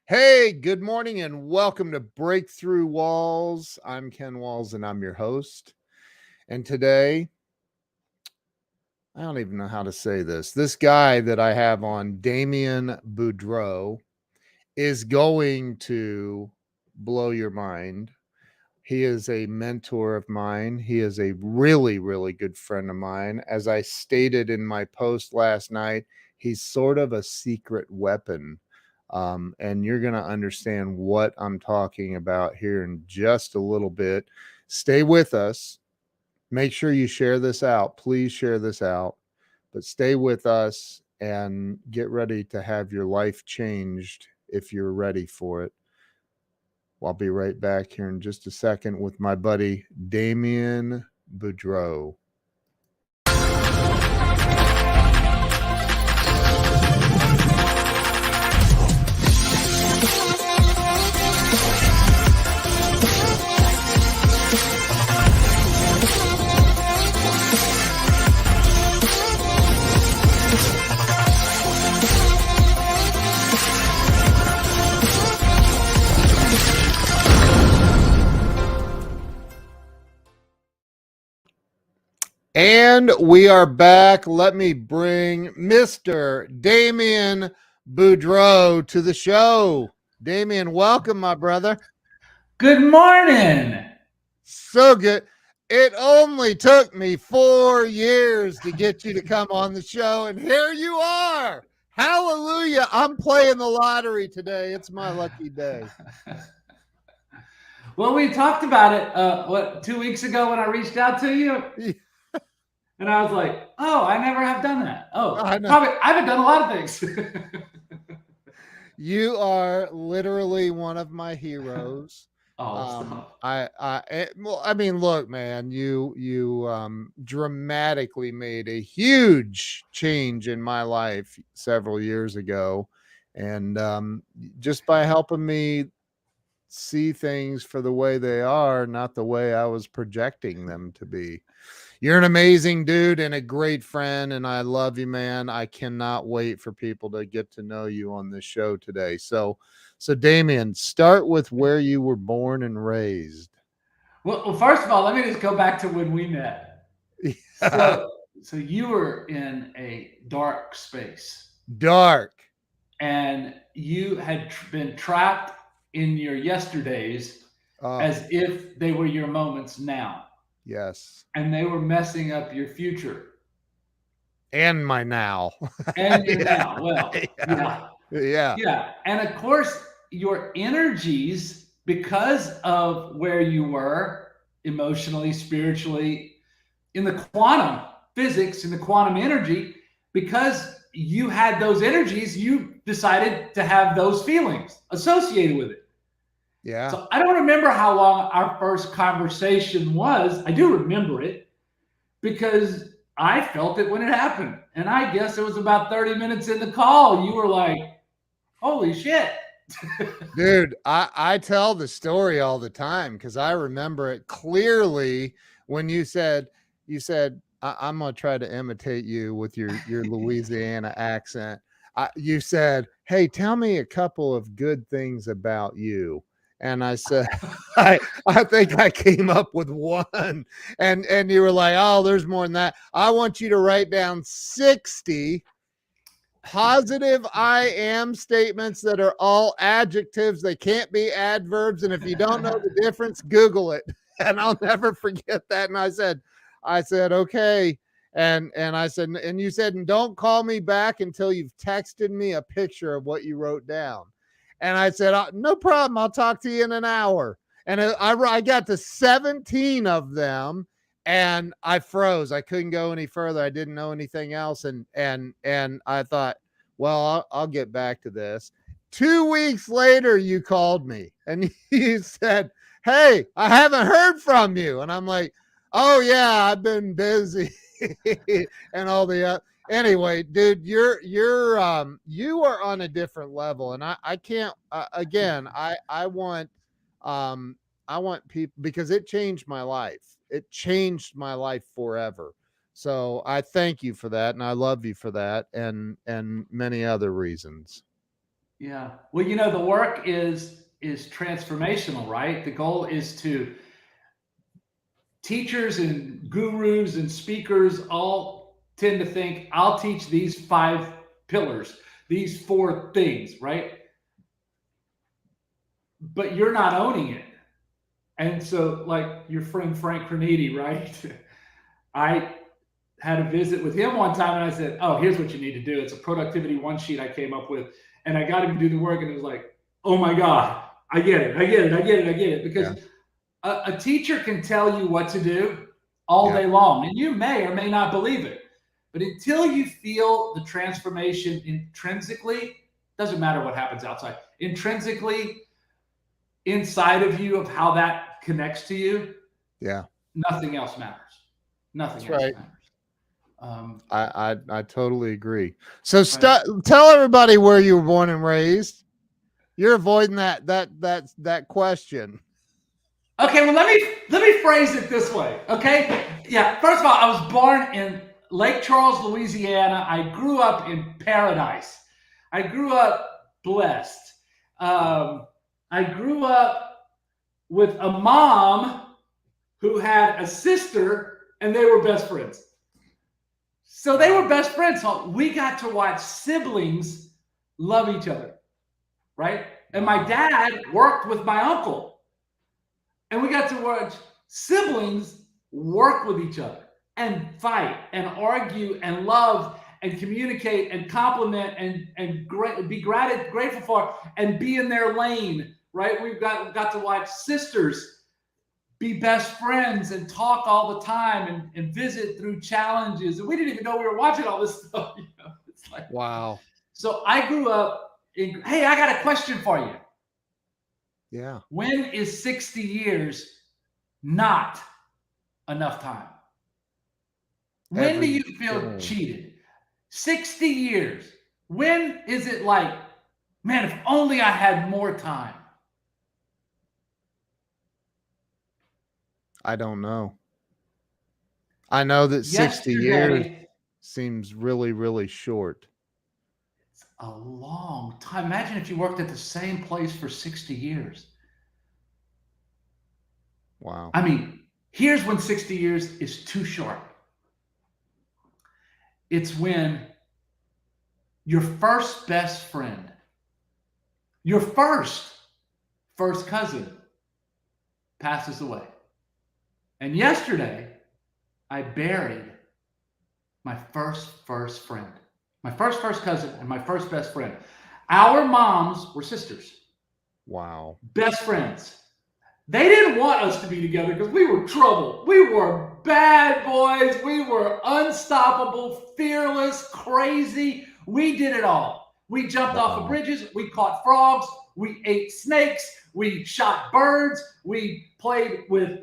Hey, good morning and welcome to Breakthrough Walls. I'm Ken Walls and I'm your host. And today, I don't even know how to say this. This guy that I have on, Damian Boudreaux, is going to blow your mind. He is a mentor of mine. He is a really, really good friend of mine. As I stated in my post last night, he's sort of a secret weapon. And you're going to understand what I'm talking about here in just a little bit. Stay with us. Make sure you share this out. Please share this out. But stay with us and get ready to have your life changed if you're ready for it. I'll be right back here in just a second with my buddy Damian Boudreaux. And we are back. Let me bring Mr. Damian Boudreaux to the show. Damian, welcome, my brother. Good morning. So good. It only took me 4 years to get you to come on the show, and here you are. Hallelujah. I'm playing the lottery today. It's my lucky day. Well, we talked about it, 2 weeks ago when I reached out to you? And I was like, oh, I never have done that. Oh, I haven't done a lot of things. You are literally one of my heroes. I mean, look, man, you dramatically made a huge change in my life several years ago. And just by helping me see things for the way they are, not the way I was projecting them to be. You're an amazing dude and a great friend, and I love you, man. I cannot wait for people to get to know you on this show today. So Damian, start with where you were born and raised. Well, first of all, let me just go back to when we met. So you were in a dark space. Dark. And you had been trapped in your yesterdays as if they were your moments now. Yes. And they were messing up your future. And my now. And your now. Well, Yeah. Yeah. And of course, your energies, because of where you were emotionally, spiritually, in the quantum physics, in the quantum energy, because you had those energies, you decided to have those feelings associated with it. Yeah. So I don't remember how long our first conversation was. I do remember it because I felt it when it happened. And I guess it was about 30 minutes in the call. You were like, holy shit. Dude, I tell the story all the time because I remember it clearly when you said, I'm going to try to imitate you with your Louisiana accent. You said, hey, tell me a couple of good things about you. And I said, I think I came up with one. And you were like, oh, there's more than that. I want you to write down 60 positive I am statements that are all adjectives. They can't be adverbs. And if you don't know the difference, Google it. And I'll never forget that. And I said, okay. And I said, and you said, and don't call me back until you've texted me a picture of what you wrote down. And I said, no problem. I'll talk to you in an hour. And I got to 17 of them. And I froze. I couldn't go any further. I didn't know anything else. And I thought, well, I'll get back to this. 2 weeks later, you called me and you said, hey, I haven't heard from you. And I'm like, oh yeah, I've been busy and all the anyway, dude, you are on a different level. And I can't, again, I want people, because it changed my life. It changed my life forever. So I thank you for that. And I love you for that. And many other reasons. Yeah. Well, you know, the work is transformational, right? The goal is to teachers and gurus and speakers all tend to think, I'll teach these 5 pillars, these 4 things, right? But you're not owning it. And so, like your friend Frank Graniti, right? I had a visit with him one time and I said, oh, here's what you need to do. It's a productivity one sheet I came up with. And I got him to do the work and it was like, oh my God, I get it. I get it. I get it. I get it. Because Yeah. a teacher can tell you what to do all Yeah. day long, and you may or may not believe it. But until you feel the transformation intrinsically, doesn't matter what happens outside, intrinsically inside of you of how that connects to you, Yeah. nothing else matters. Nothing That's else right. matters. Um, I totally agree. So right. tell everybody where you were born and raised. You're avoiding that question. Okay, well let me phrase it this way. Okay, yeah. First of all, I was born in Lake Charles, Louisiana. I grew up in paradise. I grew up blessed. I grew up with a mom who had a sister, and they were best friends. So they were best friends. So we got to watch siblings love each other, right? And my dad worked with my uncle. And we got to watch siblings work with each other and fight and argue and love and communicate and compliment and be grateful for and be in their lane, right? We've got to watch sisters be best friends and talk all the time and visit through challenges. And we didn't even know we were watching all this stuff. You know? It's like, Wow. so I grew up in, hey, I got a question for you. Yeah. When is 60 years not enough time? When do you feel cheated? 60 years. When is it like, man, if only I had more time? I don't know. I know that 60 years Yesterday, seems really, really short. it's a long time. Imagine if you worked at the same place for 60 years. Wow. I mean, here's when 60 years is too short. It's when your first best friend, your first cousin passes away. And yesterday, I buried my first friend, my first cousin, and my first best friend. Our moms were sisters, Wow. best friends. They didn't want us to be together because we were trouble. We were bad boys. We were unstoppable, fearless, crazy. We did it all. We jumped off of bridges. We caught frogs. We ate snakes. We shot birds. We played with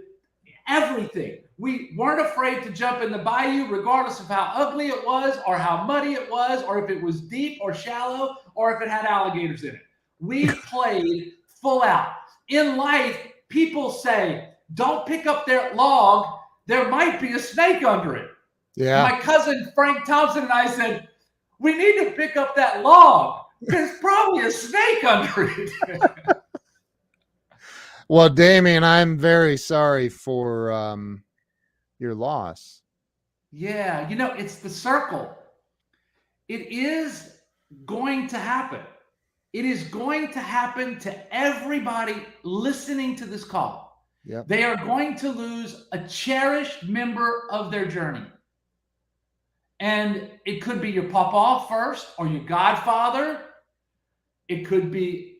everything. We weren't afraid to jump in the bayou, regardless of how ugly it was, or how muddy it was, or if it was deep or shallow, or if it had alligators in it. We played full out. In life, people say, don't pick up that log. There might be a snake under it. Yeah. My cousin Frank Thompson and I said, we need to pick up that log. There's probably a snake under it. Well, Damian, I'm very sorry for your loss. Yeah, you know, it's the circle. It is going to happen. It is going to happen to everybody listening to this call. Yep. They are going to lose a cherished member of their journey. And it could be your papa first or your godfather. It could be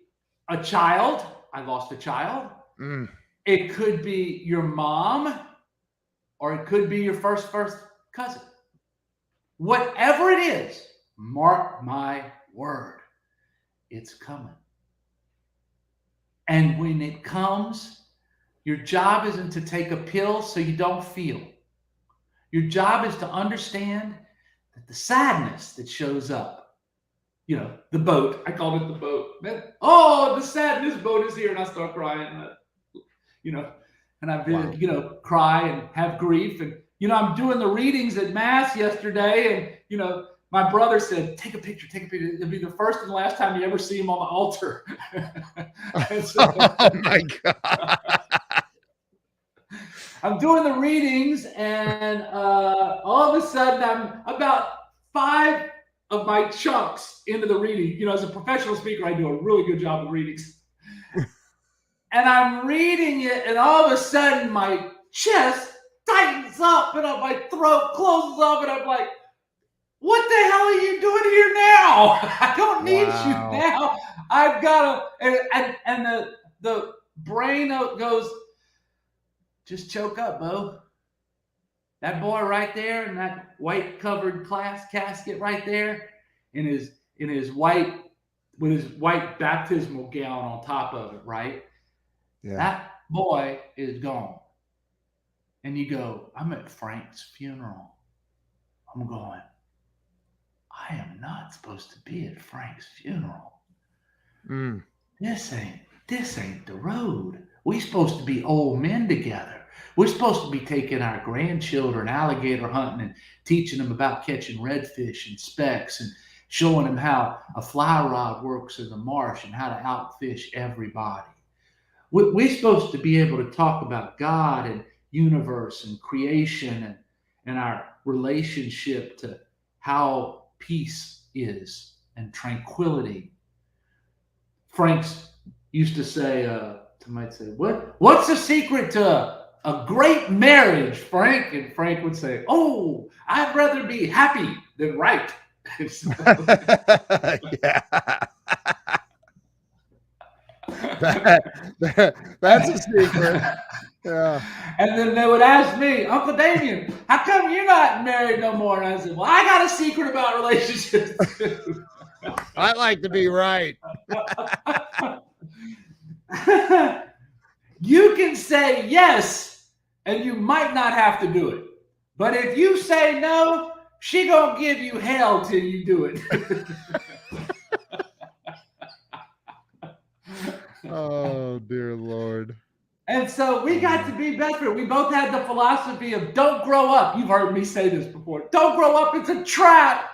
a child. I lost a child. Mm. It could be your mom, or it could be your first cousin. Whatever it is, mark my word, it's coming. And when it comes, your job isn't to take a pill so you don't feel. Your job is to understand that the sadness that shows up, you know, the boat, I called it the boat. Oh, the sadness boat is here. And I start crying, you know, and I've been, you know, cry and have grief. And, you know, I'm doing the readings at Mass yesterday. And, you know, My brother said, take a picture, take a picture. It'll be the first and last time you ever see him on the altar. So, oh my God. I'm doing the readings, and all of a sudden, I'm about 5 of my chunks into the reading. You know, as a professional speaker, I do a really good job of readings. And I'm reading it, and all of a sudden, my chest tightens up, and my throat closes up, and I'm like, what the hell are you doing here now? I don't need you now. I've got to, and the brain goes, just choke up, Bo. That boy right there in that white covered casket right there, in his white, with his white baptismal gown on top of it, right? Yeah. That boy is gone. And you go, I'm at Frank's funeral. I'm going, I am not supposed to be at Frank's funeral. This ain't the road. We're supposed to be old men together. We're supposed to be taking our grandchildren alligator hunting and teaching them about catching redfish and specks and showing them how a fly rod works in the marsh and how to outfish everybody. We're supposed to be able to talk about God and universe and creation and our relationship to how peace is and tranquility. Frank's used to say, might say, what's the secret to a great marriage, Frank? And Frank would say, oh, I'd rather be happy than right. Yeah. That's a secret. Yeah. And then they would ask me, Uncle Damian, how come you're not married no more? And I said, well, I got a secret about relationships too. I like to be right. You can say yes, and you might not have to do it. But if you say no, she gonna give you hell till you do it. Oh, dear Lord. And so we got to be best friends. We both had the philosophy of don't grow up. You've heard me say this before. Don't grow up. It's a trap.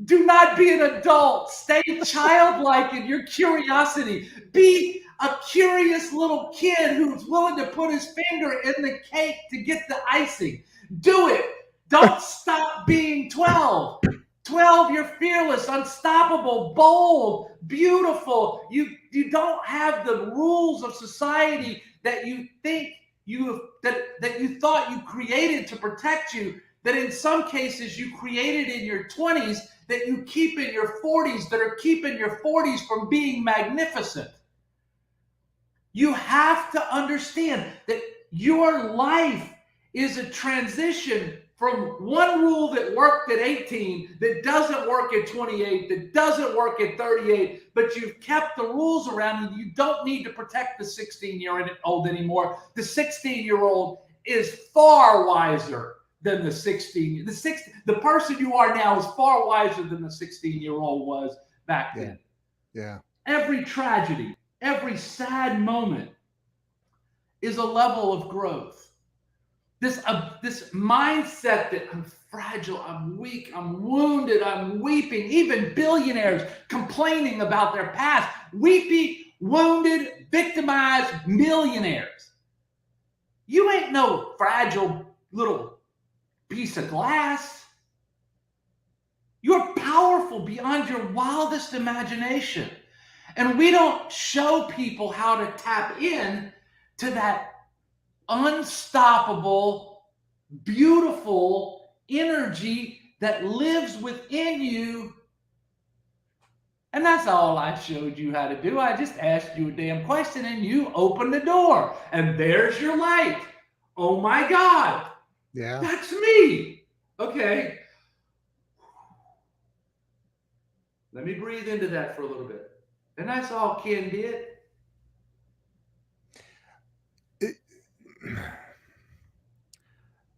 Do not be an adult. Stay childlike in your curiosity. Be a curious little kid who's willing to put his finger in the cake to get the icing. Do it. Don't stop being 12. 12, you're fearless, unstoppable, bold, beautiful. You don't have the rules of society that you think that you thought you created to protect you, that in some cases you created in your 20s, that you keep in your 40s, that are keeping your 40s from being magnificent. You have to understand that your life is a transition from one rule that worked at 18, that doesn't work at 28, that doesn't work at 38, but you've kept the rules around and you don't need to protect the 16-year-old anymore. The 16-year-old is far wiser than the 16. The person you are now is far wiser than the 16-year-old was back then. Yeah. Every tragedy, every sad moment is a level of growth. This mindset that I'm fragile, I'm weak, I'm wounded, I'm weeping. Even billionaires complaining about their past. Weepy, wounded, victimized millionaires. You ain't no fragile little piece of glass. You're powerful beyond your wildest imagination. And we don't show people how to tap in to that unstoppable, beautiful energy that lives within you. And that's all I showed you how to do. I just asked you a damn question and you opened the door. And there's your light. Oh my God. Yeah. That's me. Okay. Let me breathe into that for a little bit. And that's all Ken did.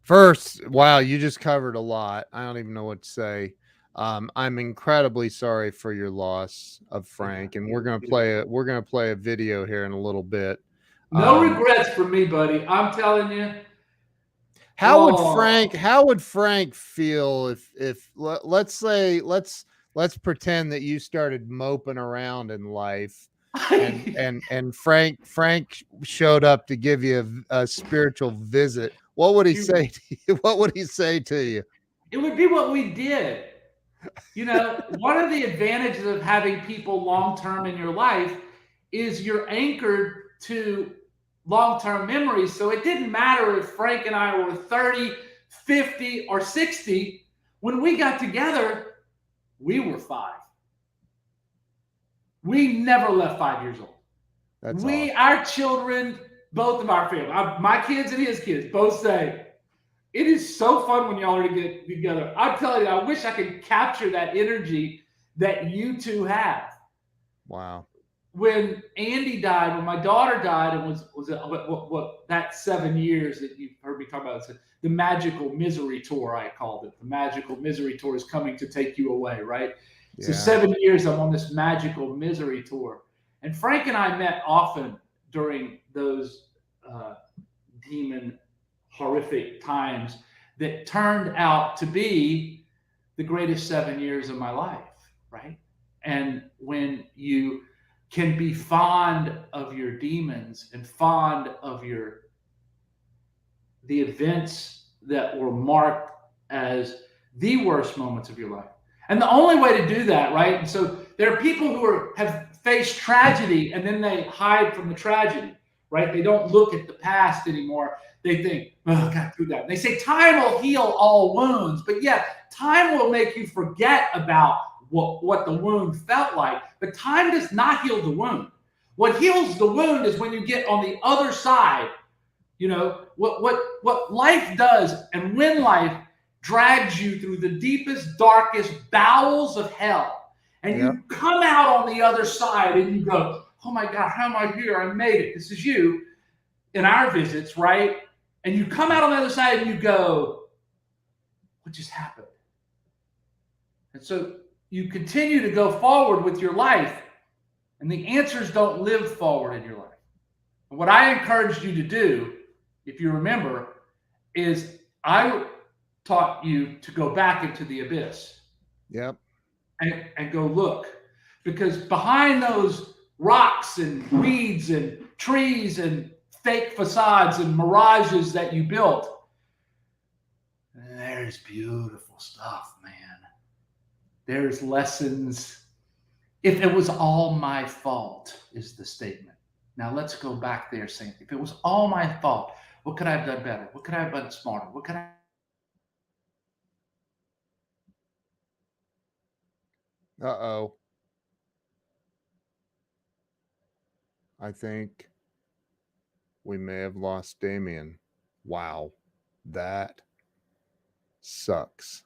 First, wow, you just covered a lot. I don't even know what to say. I'm incredibly sorry for your loss of Frank, and we're gonna play a video here in a little bit. No regrets for me, buddy. I'm telling you. How would Frank feel if let's say let's pretend that you started moping around in life and Frank showed up to give you a spiritual visit. What would he say to you? What would he say to you? It would be what we did. You know, one of the advantages of having people long term in your life is you're anchored to long term memories. So it didn't matter if Frank and I were 30, 50, or 60. When we got together, we were 5. We never left 5 years old. That's awesome. Our children, both of our family, my kids and his kids, both say, it is so fun when y'all are to get together. I'm telling you, I wish I could capture that energy that you two have. Wow. When Andy died, when my daughter died, and was that 7 years that you've heard me talk about, the magical misery tour, I called it. The magical misery tour is coming to take you away, right? Yeah. So 7 years I'm on this magical misery tour. And Frank and I met often during those demon horrific times that turned out to be the greatest 7 years of my life, right? And when you can be fond of your demons and fond of the events that were marked as the worst moments of your life. And the only way to do that, right? And so there are people who have faced tragedy and then they hide from the tragedy, right? They don't look at the past anymore. They think, oh, I got through that. They say time will heal all wounds, but yeah, time will make you forget about what the wound felt like, but time does not heal the wound. What heals the wound is when you get on the other side. You know, what life does, and when life drags you through the deepest, darkest bowels of hell, and you come out on the other side and you go, oh my God, how am I here? I made it. This is you in our visits, right? And you come out on the other side and you go, what just happened? And so you continue to go forward with your life, and the answers don't live forward in your life. And what I encouraged you to do, if you remember, is I taught you to go back into the abyss. Yep. And go look. Because behind those rocks and weeds and trees and fake facades and mirages that you built, there's beautiful stuff, man. There's lessons. If it was all my fault, is the statement. Now let's go back there saying, if it was all my fault, what could I have done better? What could I have done smarter? What could I? Uh-oh. I think we may have lost Damian. Wow. That sucks.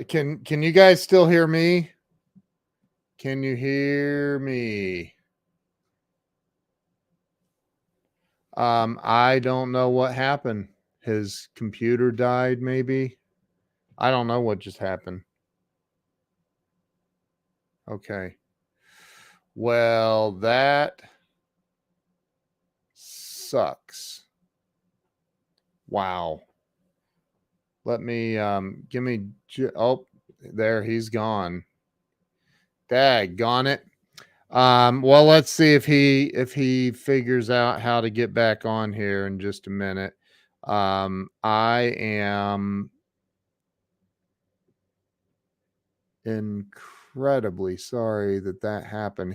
Can you guys still hear me? Can you hear me? I don't know what happened. His computer died, maybe. I don't know what just happened. Okay. Well, that sucks. Wow. Let me give me oh, there he's gone. Daggone it. Well, let's see if he figures out how to get back on here in just a minute. I am incredibly sorry that happened.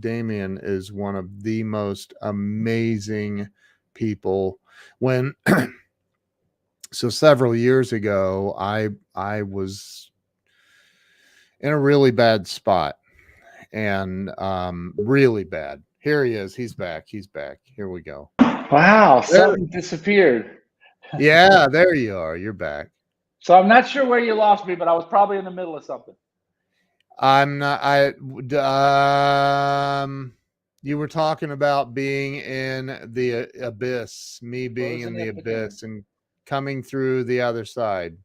Damian is one of the most amazing people. When so several years ago, I was in a really bad spot, and really bad. Here he is. He's back. Here we go. Wow, something disappeared. Yeah, there you are. You're back. So I'm not sure where you lost me, but I was probably in the middle of something. I'm not. You were talking about being in the abyss, me being in the abyss and coming through the other side.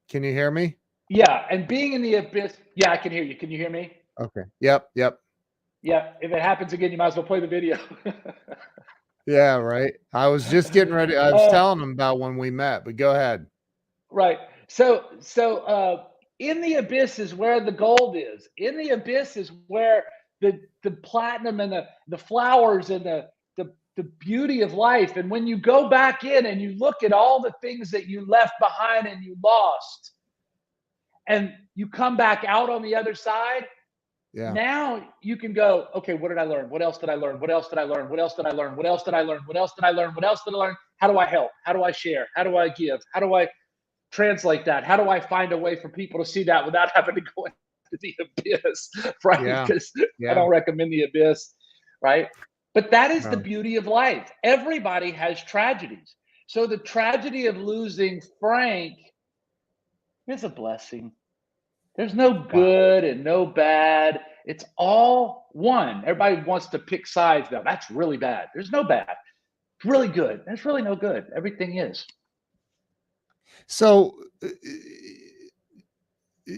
Can you hear me? Yeah, and being in the abyss. Yeah, I can hear you. Can you hear me? Okay. Yep. Yeah, Yeah, if it happens again, you might as well play the video. Yeah, right. I was just getting ready. I was telling them about when we met, but go ahead. Right. So in the abyss is where the gold is. In the abyss is where the platinum and the flowers and the beauty of life. And when you go back in and you look at all the things that you left behind and you lost, and you come back out on the other side, Yeah. now you can go, okay, what did I learn? What else did I learn? What else did I learn? What else did I learn? What else did I learn? What else did I learn? What else did I learn? How do I help? How do I share? How do I give? How do I translate that? How do I find a way for people to see that without having to go into the abyss, right? Yeah. Because Yeah. I don't recommend the abyss, right? But that is the No. beauty of life. Everybody has tragedies. So the tragedy of losing Frank is a blessing. There's no good and no bad. It's all one. Everybody wants to pick sides though. That's really bad. There's no bad. It's really good. There's really no good. Everything is. So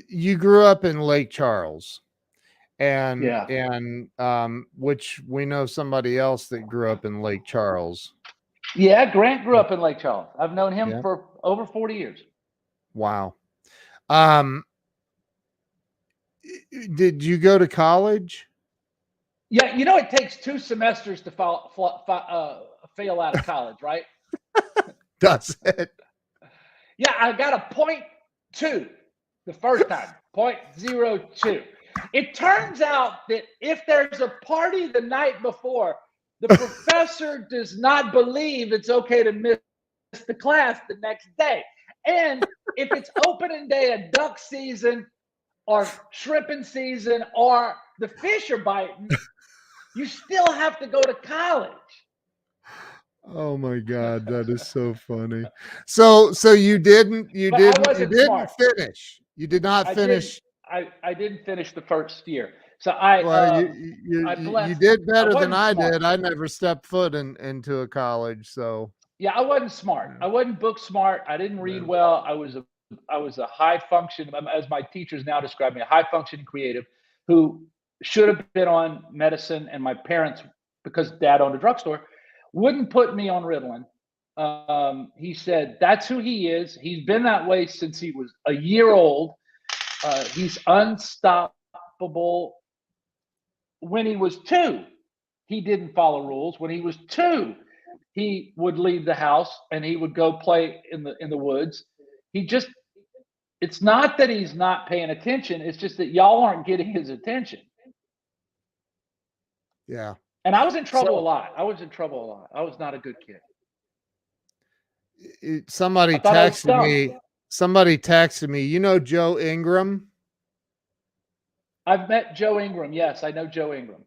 you grew up in Lake Charles, and which we know somebody else that grew up in Lake Charles. Yeah, Grant grew up in Lake Charles. I've known him Yeah. for over 40 years. Wow. Did you go to college? Yeah, you know it takes 2 semesters to fail out of college, right? Does it? Yeah, I got a 0.2 the first time, 0.02. It turns out that if there's a party the night before, the professor does not believe it's okay to miss the class the next day. And if it's opening day of duck season or shrimping season or the fish are biting, you still have to go to college. Oh my God, that is so funny. So you didn't finish. You did not finish. I didn't finish the first year. So you did better than I did. I never stepped foot into a college. So yeah, I wasn't smart. I wasn't book smart. I didn't read well. I was a high function, as my teachers now describe me, a high functioning creative who should have been on medicine, and my parents, because dad owned a drugstore, wouldn't put me on Ritalin. He said that's who he is. He's been that way since he was a year old. He's unstoppable. When he was 2, he didn't follow rules. When he was 2, he would leave the house and he would go play in the woods. It's not that he's not paying attention. It's just that y'all aren't getting his attention. Yeah. And I was in trouble a lot. I was not a good kid. Somebody texted me, you know Joe Ingram? I've met Joe Ingram. Yes, I know Joe Ingram.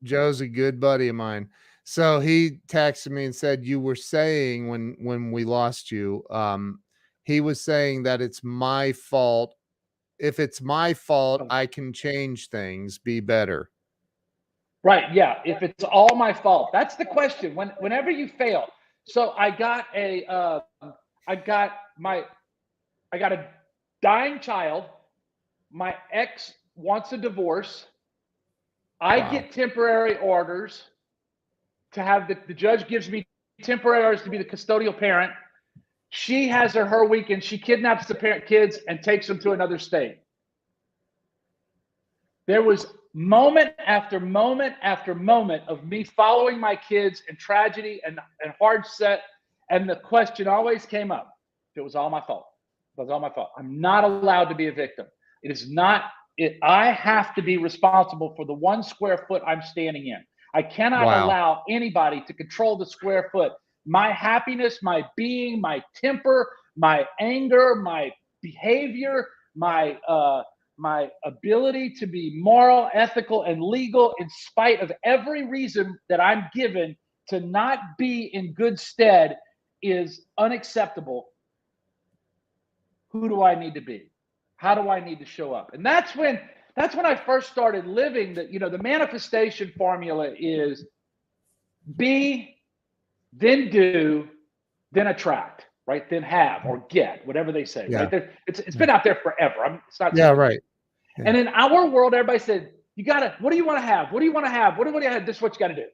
Joe's a good buddy of mine. So he texted me and said, you were saying when we lost you, he was saying that it's my fault. If it's my fault, I can change things, be better. Right. Yeah. If it's all my fault, that's the question. Whenever you fail. So I got a dying child. My ex wants a divorce. I get temporary orders to have the judge gives me temporary orders to be the custodial parent. She has her weekend. She kidnaps the kids and takes them to another state. There was moment after moment after moment of me following my kids in tragedy and hard set. And the question always came up. It was all my fault. It was all my fault. I'm not allowed to be a victim. It is not. I have to be responsible for the 1 square foot I'm standing in. I cannot allow anybody to control the square foot. My happiness, my being, my temper, my anger, my behavior, my ability to be moral, ethical, and legal in spite of every reason that I'm given to not be in good stead is unacceptable. Who do I need to be? How do I need to show up? And that's when I first started living that, the manifestation formula is be, then do, then attract, right? Then have or get, whatever they say, right? It's been out there forever. It's not. Yeah, right. Yeah. And in our world, everybody said, You gotta, what do you want to have? What do you want to have? What do you have? This is what you got to do.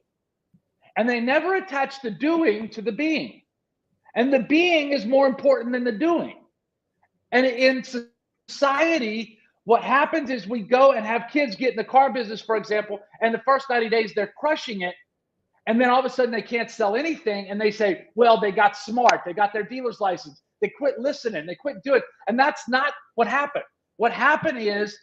And they never attach the doing to the being. And the being is more important than the doing. And in society, what happens is we go and have kids get in the car business, for example, and the first 90 days they're crushing it. And then all of a sudden they can't sell anything. And they say, well, they got smart. They got their dealer's license. They quit listening. They quit doing it. And that's not what happened. What happened is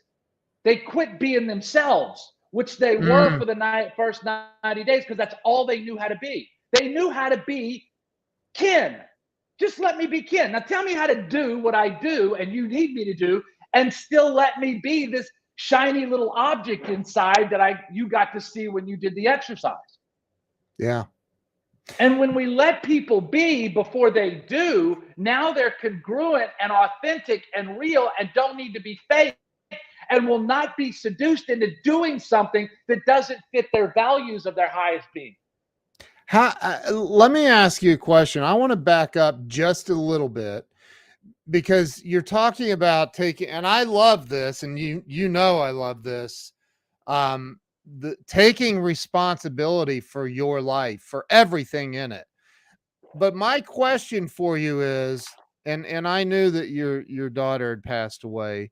they quit being themselves, which they were for the first 90 days, because that's all they knew how to be. They knew how to be Ken. Just let me be Ken. Now tell me how to do what I do and you need me to do, and still let me be this shiny little object inside that you got to see when you did the exercise. Yeah. And when we let people be before they do, now they're congruent and authentic and real and don't need to be fake, and will not be seduced into doing something that doesn't fit their values of their highest being. Let me ask you a question. I want to back up just a little bit, because you're talking about taking, and I love this, and you know I love this, taking responsibility for your life, for everything in it. But my question for you is, and I knew that your daughter had passed away.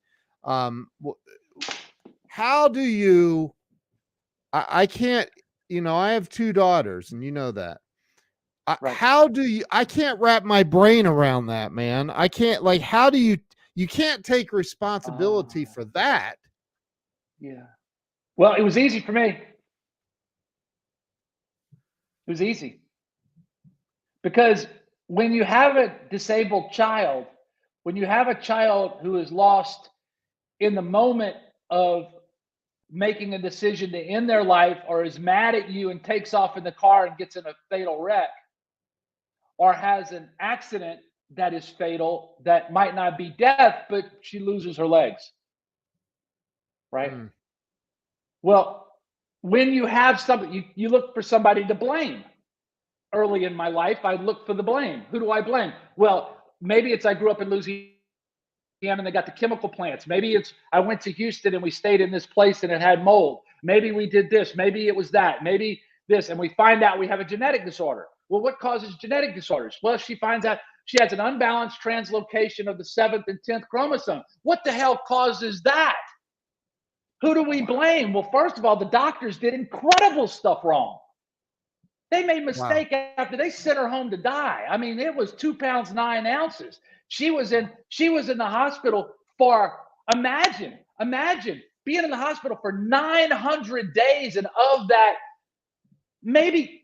How do you? I can't. I have 2 daughters, and you know that. Right. How do you? I can't wrap my brain around that, man. I can't. Like, how do you? You can't take responsibility for that. Yeah. Well, it was easy for me. It was easy. Because when you have a disabled child, when you have a child who is lost in the moment of making a decision to end their life, or is mad at you and takes off in the car and gets in a fatal wreck, or has an accident that is fatal, that might not be death, but she loses her legs. Right? Well, when you have something, you look for somebody to blame. Early in my life, I look for the blame. Who do I blame? Well, maybe it's I grew up in Louisiana and they got the chemical plants. Maybe it's I went to Houston and we stayed in this place and it had mold. Maybe we did this. Maybe it was that. Maybe this. And we find out we have a genetic disorder. Well, what causes genetic disorders? Well, she finds out she has an unbalanced translocation of the 7th and 10th chromosome. What the hell causes that? Who do we blame? Well, first of all, the doctors did incredible stuff wrong. They made a mistake after they sent her home to die. I mean, it was 2 pounds, 9 ounces. She was in the hospital for, imagine being in the hospital for 900 days. And of that, maybe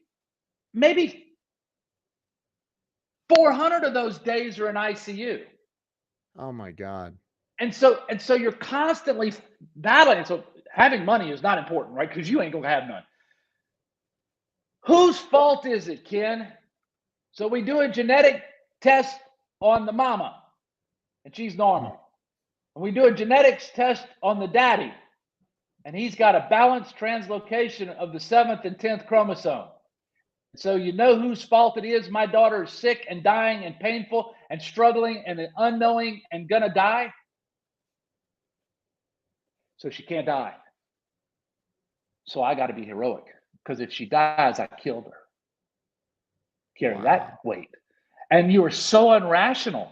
400 of those days are in ICU. Oh my God. And so you're constantly battling. So having money is not important, right? Because you ain't gonna have none. Whose fault is it, Ken? So we do a genetic test on the mama, and she's normal. And we do a genetics test on the daddy, and he's got a balanced translocation of the 7th and 10th chromosome. So you know whose fault it is? My daughter is sick and dying and painful and struggling and unknowing and gonna die. So she can't die. So I got to be heroic, because if she dies, I killed her. Carry that weight. And you were so unrational.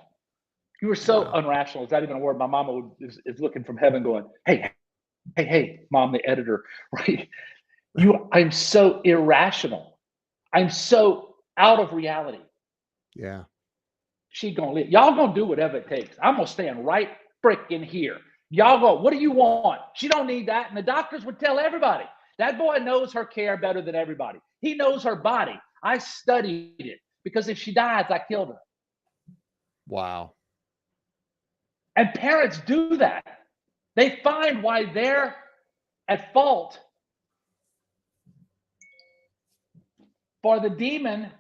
You were so unrational. Is that even a word? My mama is looking from heaven going, hey, mom, the editor, right? I'm so irrational. I'm so out of reality. Yeah. She gonna live. Y'all gonna do whatever it takes. I'm gonna stand right freaking here. Y'all go, what do you want? She don't need that. And the doctors would tell everybody, that boy knows her care better than everybody. He knows her body. I studied it, because if she dies, I killed her. Wow. And parents do that. They find why they're at fault for the demon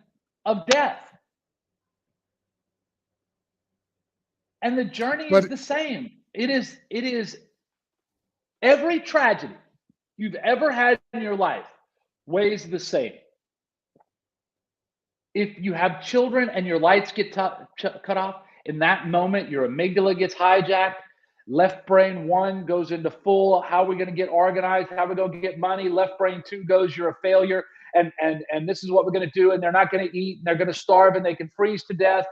of death. And the journey is the same. It is every tragedy you've ever had in your life weighs the same. If you have children and your lights get cut off, in that moment, your amygdala gets hijacked, Left brain 1 goes into full, how are we going to get organized? How are we going to get money? Left brain 2 goes, you're a failure. And this is what we're going to do. And they're not going to eat and they're going to starve and they can freeze to death.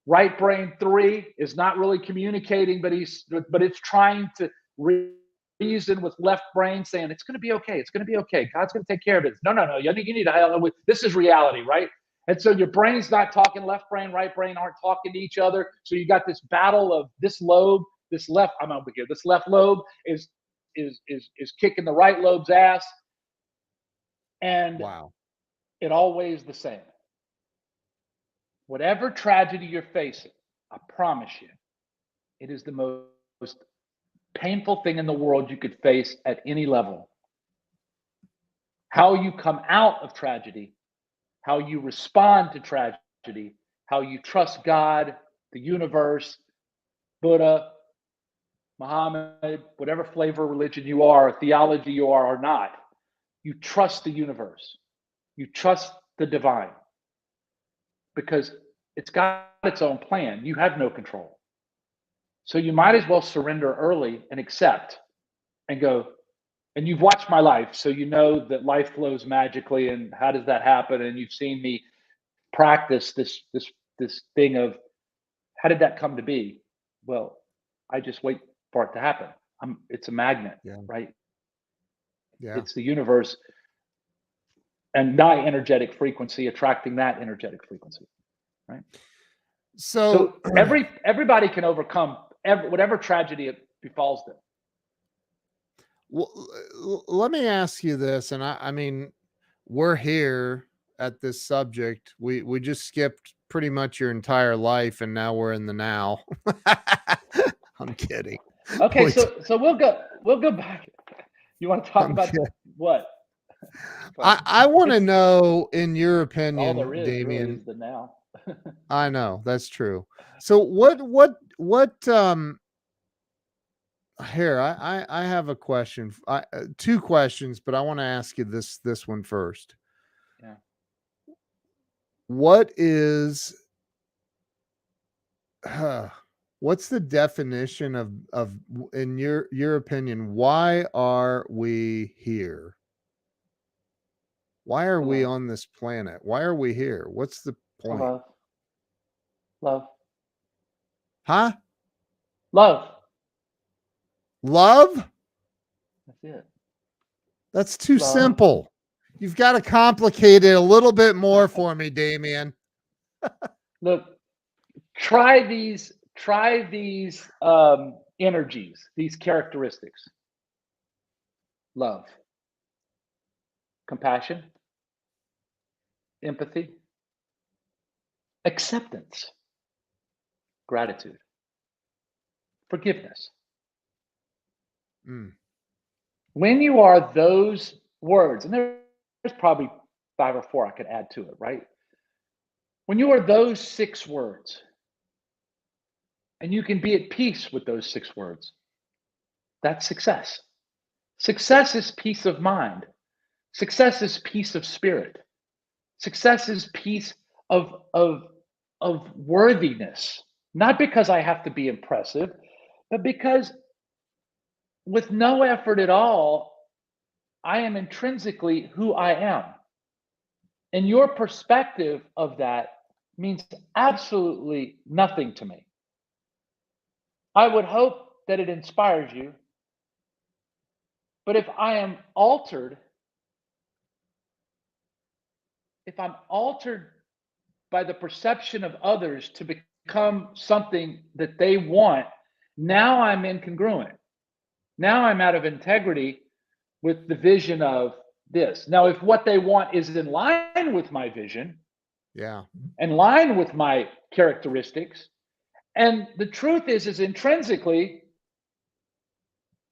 Right brain 3 is not really communicating, but it's trying to reason with left brain, saying it's going to be okay. It's going to be okay. God's going to take care of it. No. You need to. This is reality, right? And so your brain's not talking. Left brain, right brain aren't talking to each other. So you got this battle of this lobe, this left. I'm over here. This left lobe is kicking the right lobe's ass, and Wow. it all weighs the same. Whatever tragedy you're facing, I promise you, it is the most painful thing in the world you could face at any level. How you come out of tragedy, how you respond to tragedy, how you trust God, the universe, Buddha, Muhammad, whatever flavor religion you are, theology you are or not, you trust the universe. You trust the divine. Because it's got its own plan. You have no control. So you might as well surrender early and accept and go, and you've watched my life, so you know that life flows magically, and how does that happen? And you've seen me practice this thing of how did that come to be? Well, I just wait for it to happen. It's a magnet, right? Yeah. It's the universe and my energetic frequency attracting that energetic frequency, right? So everybody can overcome whatever tragedy it befalls them. Well, let me ask you this, and I mean, we're here at this subject. We just skipped pretty much your entire life, and now we're in the now. I'm kidding. Okay, so we'll go back. You want to talk about what? I want to know, in your opinion, all there is, Damian. really, is the now. I know that's true. So what here, I have a question. Two questions, but I want to ask you this one first. Yeah. What is what's the definition of in your opinion, why are we here? Why are we on this planet? Why are we here? What's the point? Love. Huh? Love. That's it. That's too simple. You've got to complicate it a little bit more for me, Damian. Look, try these energies, these characteristics. Love, compassion, empathy, acceptance, gratitude, forgiveness. When you are those words, and there's probably 5 or 4 I could add to it, right? When you are those 6 words, and you can be at peace with those 6 words, that's success. Success is peace of mind. Success is peace of spirit. Success is peace of worthiness. Not because I have to be impressive, but because with no effort at all, I am intrinsically who I am. And your perspective of that means absolutely nothing to me. I would hope that it inspires you. But if I'm altered by the perception of others to become something that they want, now I'm incongruent. Now I'm out of integrity with the vision of this. Now, if what they want is in line with my vision, in line with my characteristics, and the truth is intrinsically,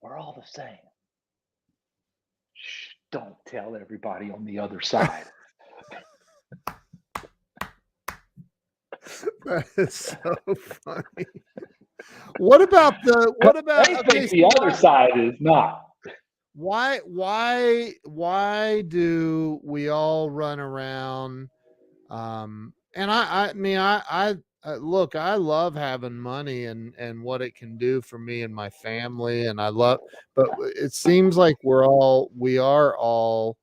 we're all the same. Shh, don't tell everybody on the other side. That is so funny. What about the other side is not? Why do we all run around? And I mean, I look, I love having money and what it can do for me and my family, and I love, but it seems like we are all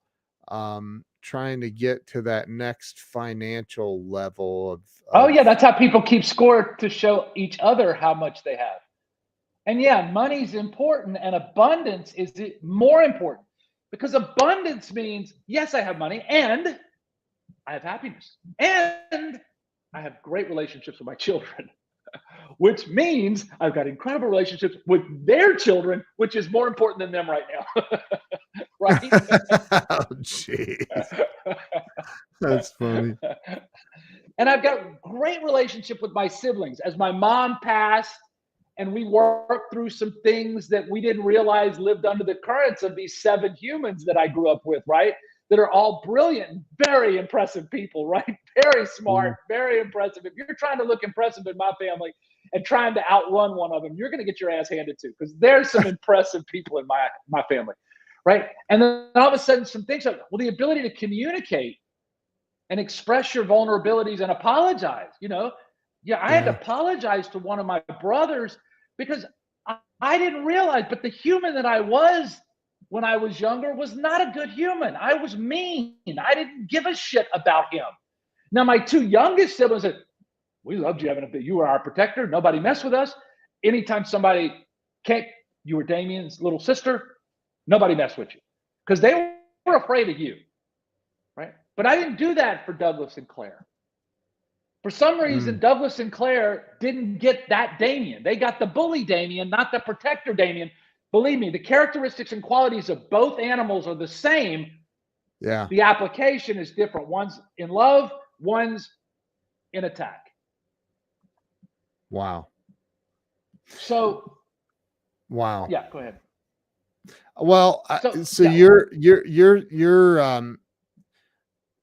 trying to get to that next financial level Oh of yeah, that's how people keep score to show each other how much they have. And yeah, money's important, and abundance is more important, because abundance means, yes, I have money and I have happiness and I have great relationships with my children, which means I've got incredible relationships with their children, which is more important than them right now. Right? oh jeez, that's funny. And I've got great relationship with my siblings. As my mom passed and we worked through some things that we didn't realize lived under the currents of these 7 humans that I grew up with, right? That are all brilliant and very impressive people, right? Very smart, very impressive. If you're trying to look impressive in my family and trying to outrun one of them, you're going to get your ass handed to, because there's some impressive people in my family, right? And then all of a sudden, some things like, well, the ability to communicate and express your vulnerabilities and apologize. Yeah, I had to apologize to one of my brothers because I didn't realize, but the human that I was when I was younger was not a good human. I was mean. I didn't give a shit about him. Now, my 2 youngest siblings said, we loved you, you were our protector. Nobody messed with us. Anytime somebody came, you were Damian's little sister, nobody messed with you, because they were afraid of you. Right? But I didn't do that for Douglas and Claire. For some reason, Douglas and Claire didn't get that Damian. They got the bully Damian, not the protector Damian. Believe me, the characteristics and qualities of both animals are the same. Yeah. The application is different. One's in love, one's in attack. Wow. So, wow. yeah, go ahead. Well, so yeah. you're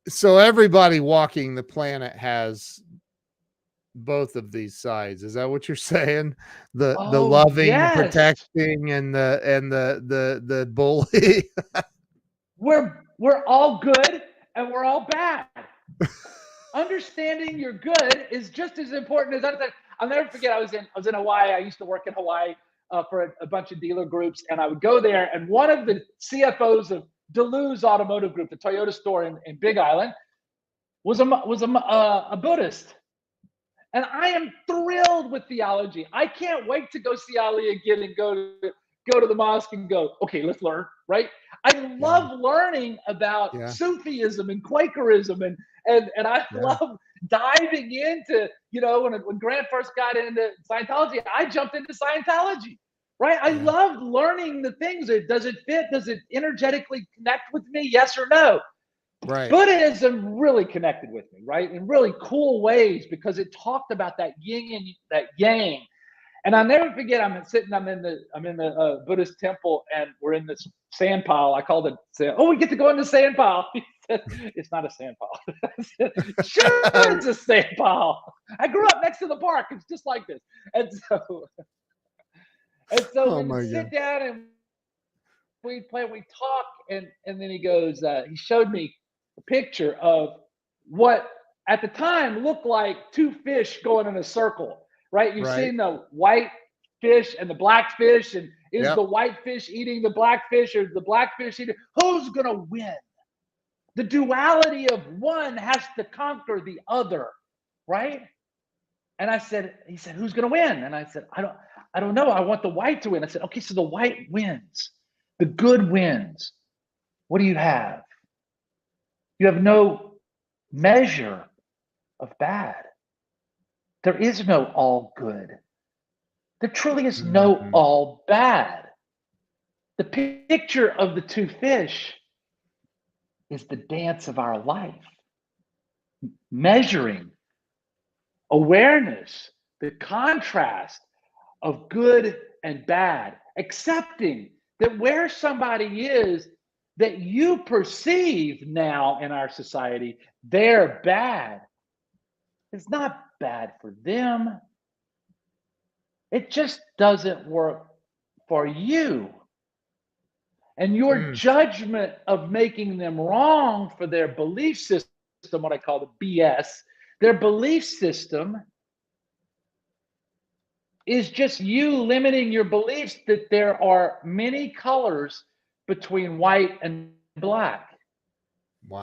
so everybody walking the planet has both of these sides. Is that what you're saying? The loving, yes. protecting, and the bully. We're all good and we're all bad. Understanding you're good is just as important as understanding. I'll never forget. I was in Hawaii. I used to work in Hawaii for a bunch of dealer groups, and I would go there. And one of the CFOs of Duluth's Automotive Group, the Toyota store in Big Island, was a Buddhist. And I am thrilled with theology. I can't wait to go see Ali again and go to the mosque and go, okay, let's learn, right? I love learning about Sufism and Quakerism, and I love diving into, when Grant first got into Scientology, I jumped into Scientology, right? I love learning the things. Does it fit? Does it energetically connect with me? Yes or no? Right. Buddhism really connected with me, right? In really cool ways, because it talked about that yin and that yang. And I'll never forget, I'm in the Buddhist temple, and we're in this sand pile. I called it, we get to go in the sand pile. He said, it's not a sand pile. I said, sure, it's a sand pile. I grew up next to the park. It's just like this. And so we would sit down and we'd play, we'd talk, and then he goes, he showed me a picture of what at the time looked like 2 fish going in a circle, right? You've seen the white fish and the black fish, and is the white fish eating the black fish, or the black fish eating? Who's going to win? The duality of one has to conquer the other, right? And he said, who's going to win? And I said, I don't know. I want the white to win. I said, okay, so the white wins. The good wins. What do you have? You have no measure of bad. There is no all good. There truly is no all bad. The picture of the 2 fish is the dance of our life. Measuring awareness, the contrast of good and bad, accepting that where somebody is that you perceive now in our society, they're bad. It's not bad for them. It just doesn't work for you. And your judgment of making them wrong for their belief system, what I call the BS, their belief system is just you limiting your beliefs that there are many colors between white and black.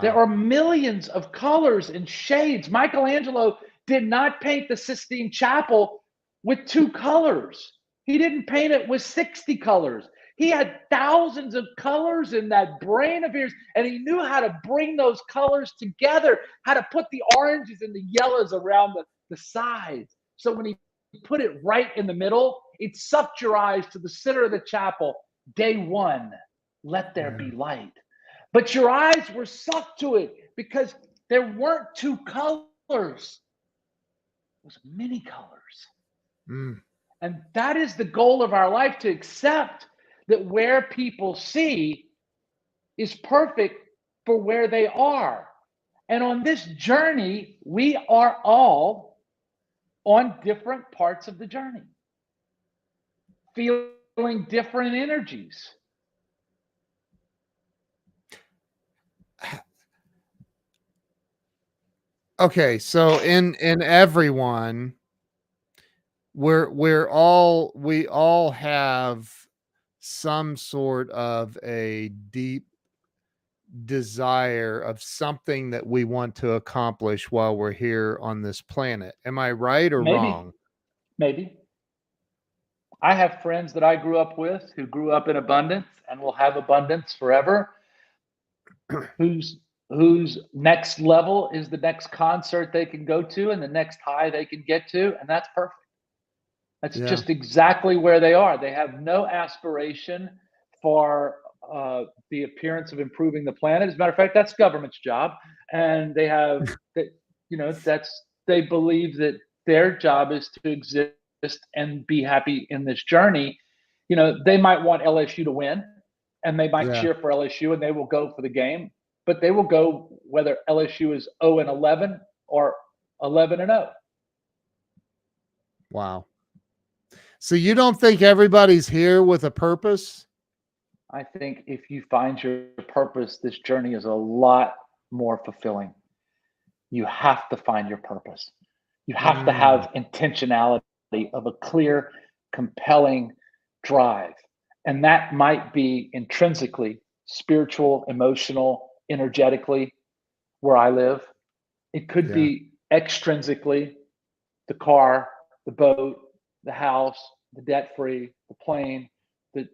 There Wow. are millions of colors and shades. Michelangelo did not paint the Sistine Chapel with 2 colors. He didn't paint it with 60 colors. He had thousands of colors in that brain of his, and he knew how to bring those colors together, how to put the oranges and the yellows around the sides. So when he put it right in the middle, it sucked your eyes to the center of the chapel. Day one, let there be light. But your eyes were sucked to it because there weren't 2 colors. It was many colors. Mm. And that is the goal of our life, to accept that where people see is perfect for where they are. And on this journey, we are all on different parts of the journey, feeling different energies. Okay, so in everyone, we all have some sort of a deep desire of something that we want to accomplish while we're here on this planet. Am I right or Maybe, wrong? maybe. I have friends that I grew up with who grew up in abundance and will have abundance forever, whose next level is the next concert they can go to and the next high they can get to, and that's perfect. That's Yeah. just exactly where they are. They have no aspiration for the appearance of improving the planet. As a matter of fact, that's government's job, and they have that. That's, they believe that their job is to exist and be happy in this journey. They might want LSU to win, and they might Yeah. cheer for LSU, and they will go for the game, but they will go whether LSU is 0-11 or 11-0. Wow. So you don't think everybody's here with a purpose? I think if you find your purpose, this journey is a lot more fulfilling. You have to find your purpose. You have to Mm, have intentionality of a clear, compelling drive. And that might be intrinsically spiritual, emotional, energetically, where I live. It could yeah. be extrinsically, the car, the boat, the house, the debt free, the plane, the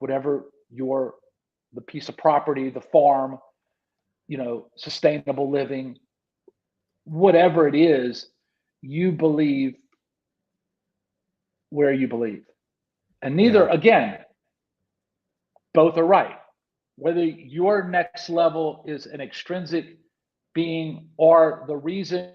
whatever the piece of property, the farm, sustainable living, whatever it is, you believe where you believe. And Yeah. neither, again, both are right. Whether your next level is an extrinsic being or the reason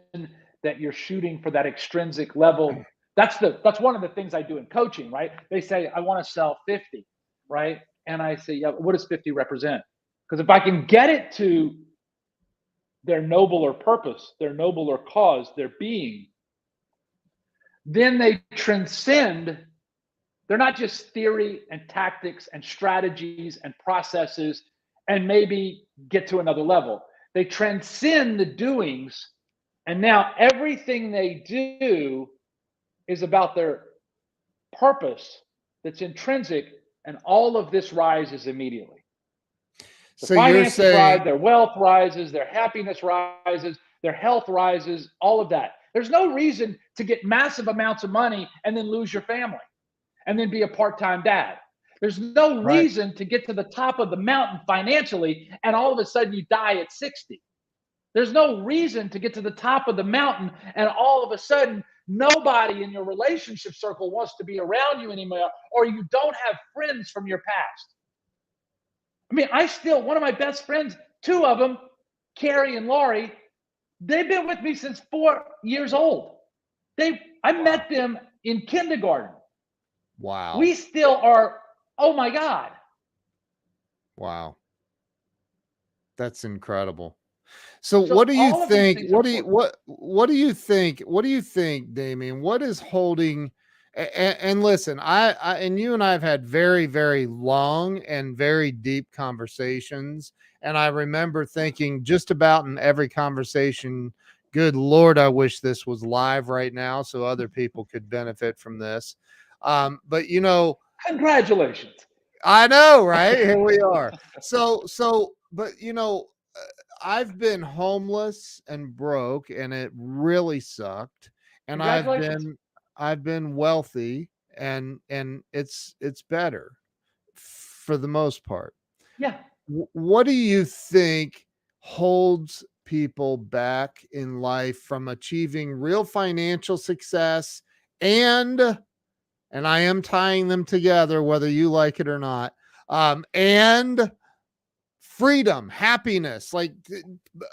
that you're shooting for that extrinsic level, that's one of the things I do in coaching, right? They say, I want to sell 50, right? And I say, yeah, what does 50 represent? Because if I can get it to their nobler purpose, their nobler cause, their being, then they transcend. They're not just theory and tactics and strategies and processes and maybe get to another level. They transcend the doings, and now everything they do is about their purpose that's intrinsic, and all of this rises immediately. The So you're finances saying, rise, their wealth rises, their happiness rises, their health rises, all of that. There's no reason to get massive amounts of money and then lose your family and then be a part-time dad. There's no right? reason to get to the top of the mountain financially and all of a sudden you die at 60. There's no reason to get to the top of the mountain and all of a sudden nobody in your relationship circle wants to be around you anymore, or you don't have friends from your past. I mean, one of my best friends, 2 of them, Carrie and Laurie, they've been with me since 4 years old. I met them in kindergarten. Wow. We still are, oh my God. Wow. That's incredible. So So what do you all of these think? things are important. What do you think? What do you think, Damian? What is holding? And listen, I and you and I have had very, very long and very deep conversations. And I remember thinking just about in every conversation, good Lord, I wish this was live right now so other people could benefit from this. But you know, Congratulations. I know, right? Here we are. But you know, I've been homeless and broke, and it really sucked. And Congratulations. I've been wealthy, and it's better for the most part. Yeah. What do you think holds people back in life from achieving real financial success and I am tying them together, whether you like it or not, and freedom, happiness, like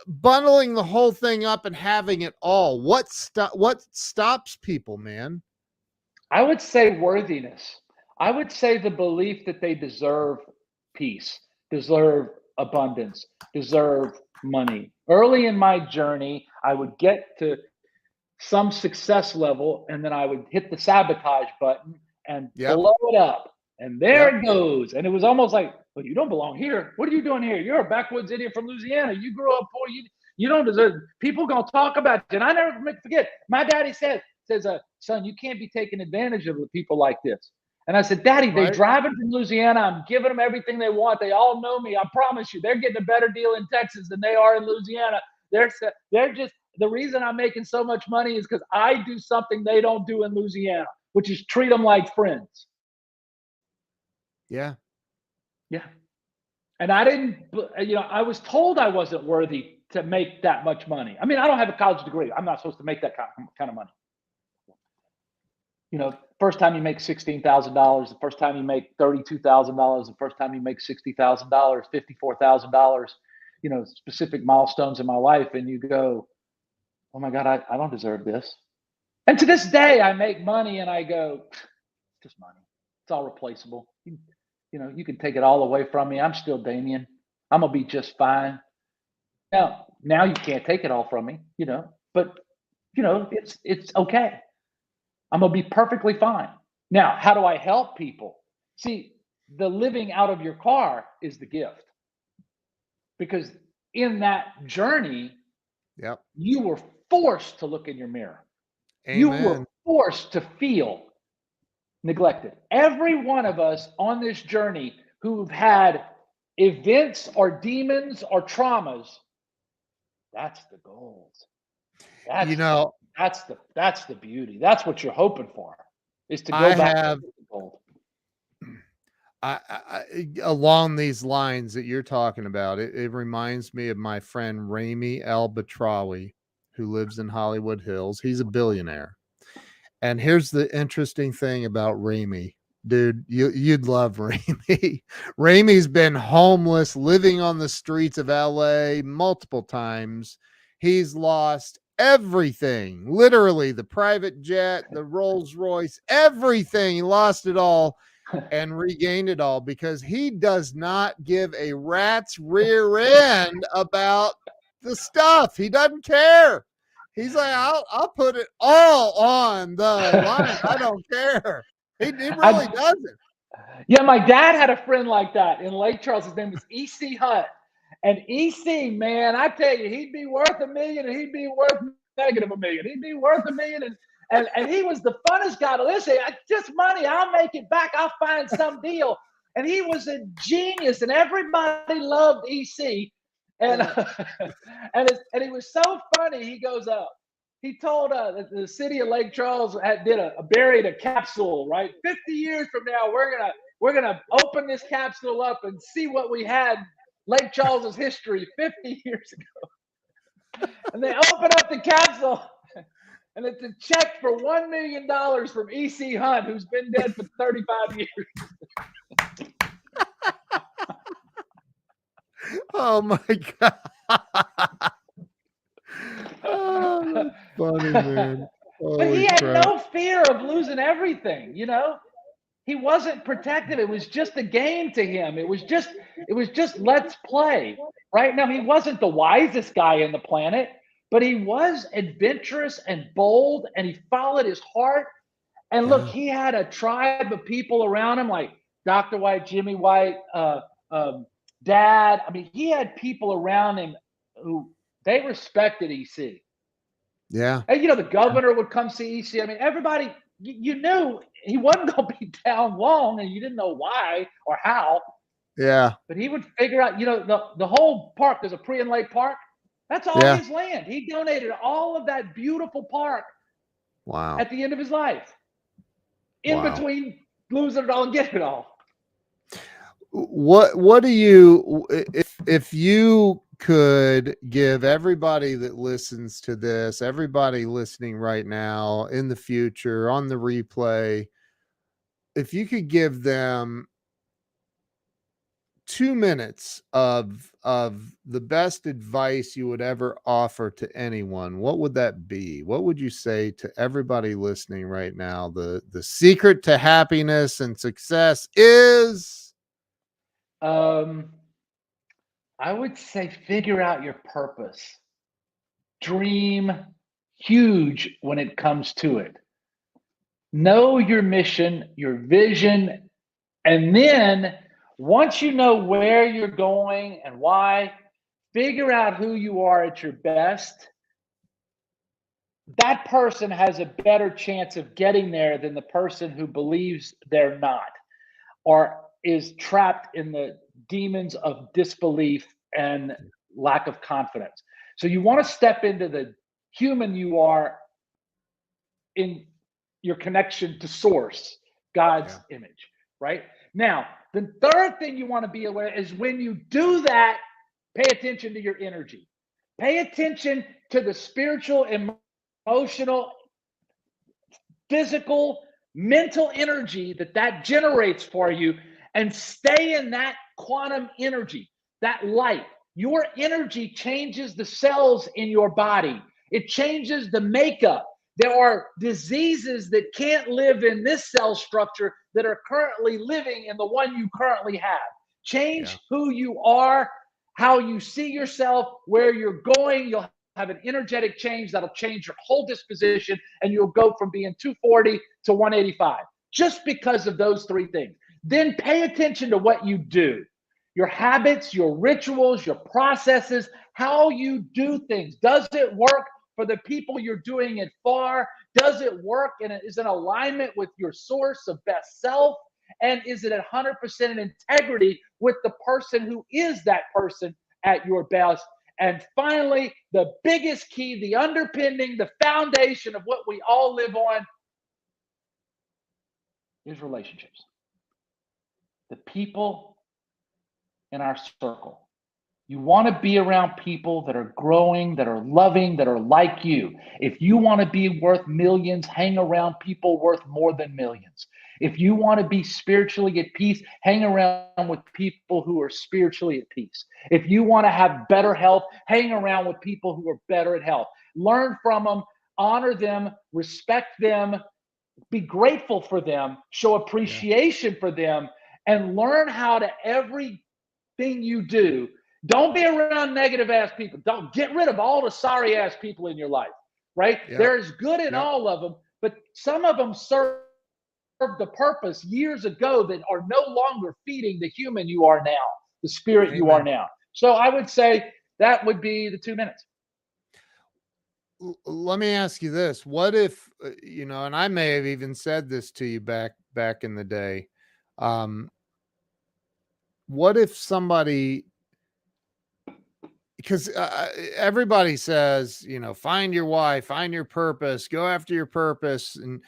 bundling the whole thing up and having it all. What stops people, man? I would say worthiness. I would say the belief that they deserve peace, deserve abundance, deserve money. Early in my journey, I would get to some success level and then I would hit the sabotage button and Yep. blow it up. And there Yep. it goes. And it was almost like, well, you don't belong here. What are you doing here? You're a backwoods idiot from Louisiana. You grew up poor. You don't deserve. People gonna talk about you. And I never forget. My daddy says, son, you can't be taking advantage of the people like this. And I said, Daddy, they Right. driving from Louisiana. I'm giving them everything they want. They all know me. I promise you, they're getting a better deal in Texas than they are in Louisiana. They're just the reason I'm making so much money is because I do something they don't do in Louisiana, which is treat them like friends. Yeah. Yeah. And I didn't, I was told I wasn't worthy to make that much money. I mean, I don't have a college degree. I'm not supposed to make that kind of money. First time you make $16,000, the first time you make $32,000, the first time you make $60,000, $54,000, specific milestones in my life. And you go, oh my God, I don't deserve this. And to this day, I make money and I go, it's just money. It's all replaceable. You can take it all away from me. I'm still Damian. I'm gonna be just fine. Now you can't take it all from me, but it's okay. I'm gonna be perfectly fine. Now, how do I help people? See, the living out of your car is the gift. Because in that journey, Yep. you were forced to look in your mirror. You were Amen. forced to feel neglected. Every one of us on this journey who've had events or demons or traumas, that's the gold. You know, That's the beauty. That's what you're hoping for, is to go I back have to the gold. along these lines that you're talking about, it reminds me of my friend Rami Al-Batrawi, who lives in Hollywood Hills. He's a billionaire. And here's the interesting thing about Rami. Dude, you'd love Rami. Rami's been homeless, living on the streets of LA multiple times. He's lost everything, literally the private jet, the Rolls Royce, everything. He lost it all and regained it all because he does not give a rat's rear end about the stuff. He doesn't care. He's like, I'll put it all on the line. I don't care. He really doesn't. Yeah, my dad had a friend like that in Lake Charles. His name was E.C. Hunt. And E.C., man, I tell you, he'd be worth $1 million and he'd be worth negative $1 million. He'd be worth $1 million and he was the funnest guy to listen. Just money, I'll make it back. I'll find some deal. And he was a genius, and everybody loved EC. And and he was so funny. He goes up. He told the city of Lake Charles buried a capsule. Right, 50 years from now, we're gonna open this capsule up and see what we had. Lake Charles's history 50 years ago. And they open up the capsule. And it's a check for $1 million from E.C. Hunt, who's been dead for 35 years. Oh my God. Oh, that's funny, man. But he Holy had crap. no fear of losing everything, He wasn't protected. It was just a game to him. It was just let's play. Right now, he wasn't the wisest guy on the planet, but he was adventurous and bold, and he followed his heart. And look, he had a tribe of people around him, like Dr. White, Jimmy White, Dad. I mean, he had people around him who they respected EC. Yeah. And the governor would come see EC. I mean, everybody you knew he wasn't going to be down long, and you didn't know why or how. Yeah. But he would figure out, the whole park, there's a pre-inlaid park. That's all Yeah. his land. He donated all of that beautiful park Wow. at the end of his life, in Wow. between losing it all and getting it all. What do you, if you could give everybody that listens to this, everybody listening right now, in the future, on the replay, if you could give them 2 minutes of the best advice you would ever offer to anyone, what would that be? What would you say to everybody listening right now? The secret to happiness and success is? I would say figure out your purpose. Dream huge when it comes to it. Know your mission, your vision, and then once you know where you're going and why, figure out who you are at your best. That person has a better chance of getting there than the person who believes they're not, or is trapped in the demons of disbelief and lack of confidence. So you want to step into the human you are in your connection to source, God's image, right? Now, the third thing you want to be aware is when you do that, pay attention to your energy. Pay attention to the spiritual, emotional, physical, mental energy that generates for you, and stay in that quantum energy, that light. Your energy changes the cells in your body. It changes the makeup. There are diseases that can't live in this cell structure that are currently living in the one you currently have. Change who you are, how you see yourself, where you're going. You'll have an energetic change that'll change your whole disposition, and you'll go from being 240 to 185 just because of those three things. Then pay attention to what you do, your habits, your rituals, your processes, how you do things. Does it work for the people you're doing it for? Does it work and is in alignment with your source of best self? And is it 100% in integrity with the person who is that person at your best? And finally, the biggest key, the underpinning, the foundation of what we all live on is relationships. The people in our circle. You want to be around people that are growing, that are loving, that are like you. If you want to be worth millions, hang around people worth more than millions. If you want to be spiritually at peace, hang around with people who are spiritually at peace. If you want to have better health, hang around with people who are better at health. Learn from them, honor them, respect them, be grateful for them, show appreciation for them, and learn how to everything you do. Don't be around negative ass people. Don't get rid of all the sorry ass people in your life, right? There's good in all of them, but some of them serve the purpose years ago that are no longer feeding the human you are now, the spirit you are now. So I would say that would be the 2 minutes. Let me ask you this. What if, and I may have even said this to you back in the day. What if somebody, because everybody says, find your why, find your purpose, go after your purpose. And,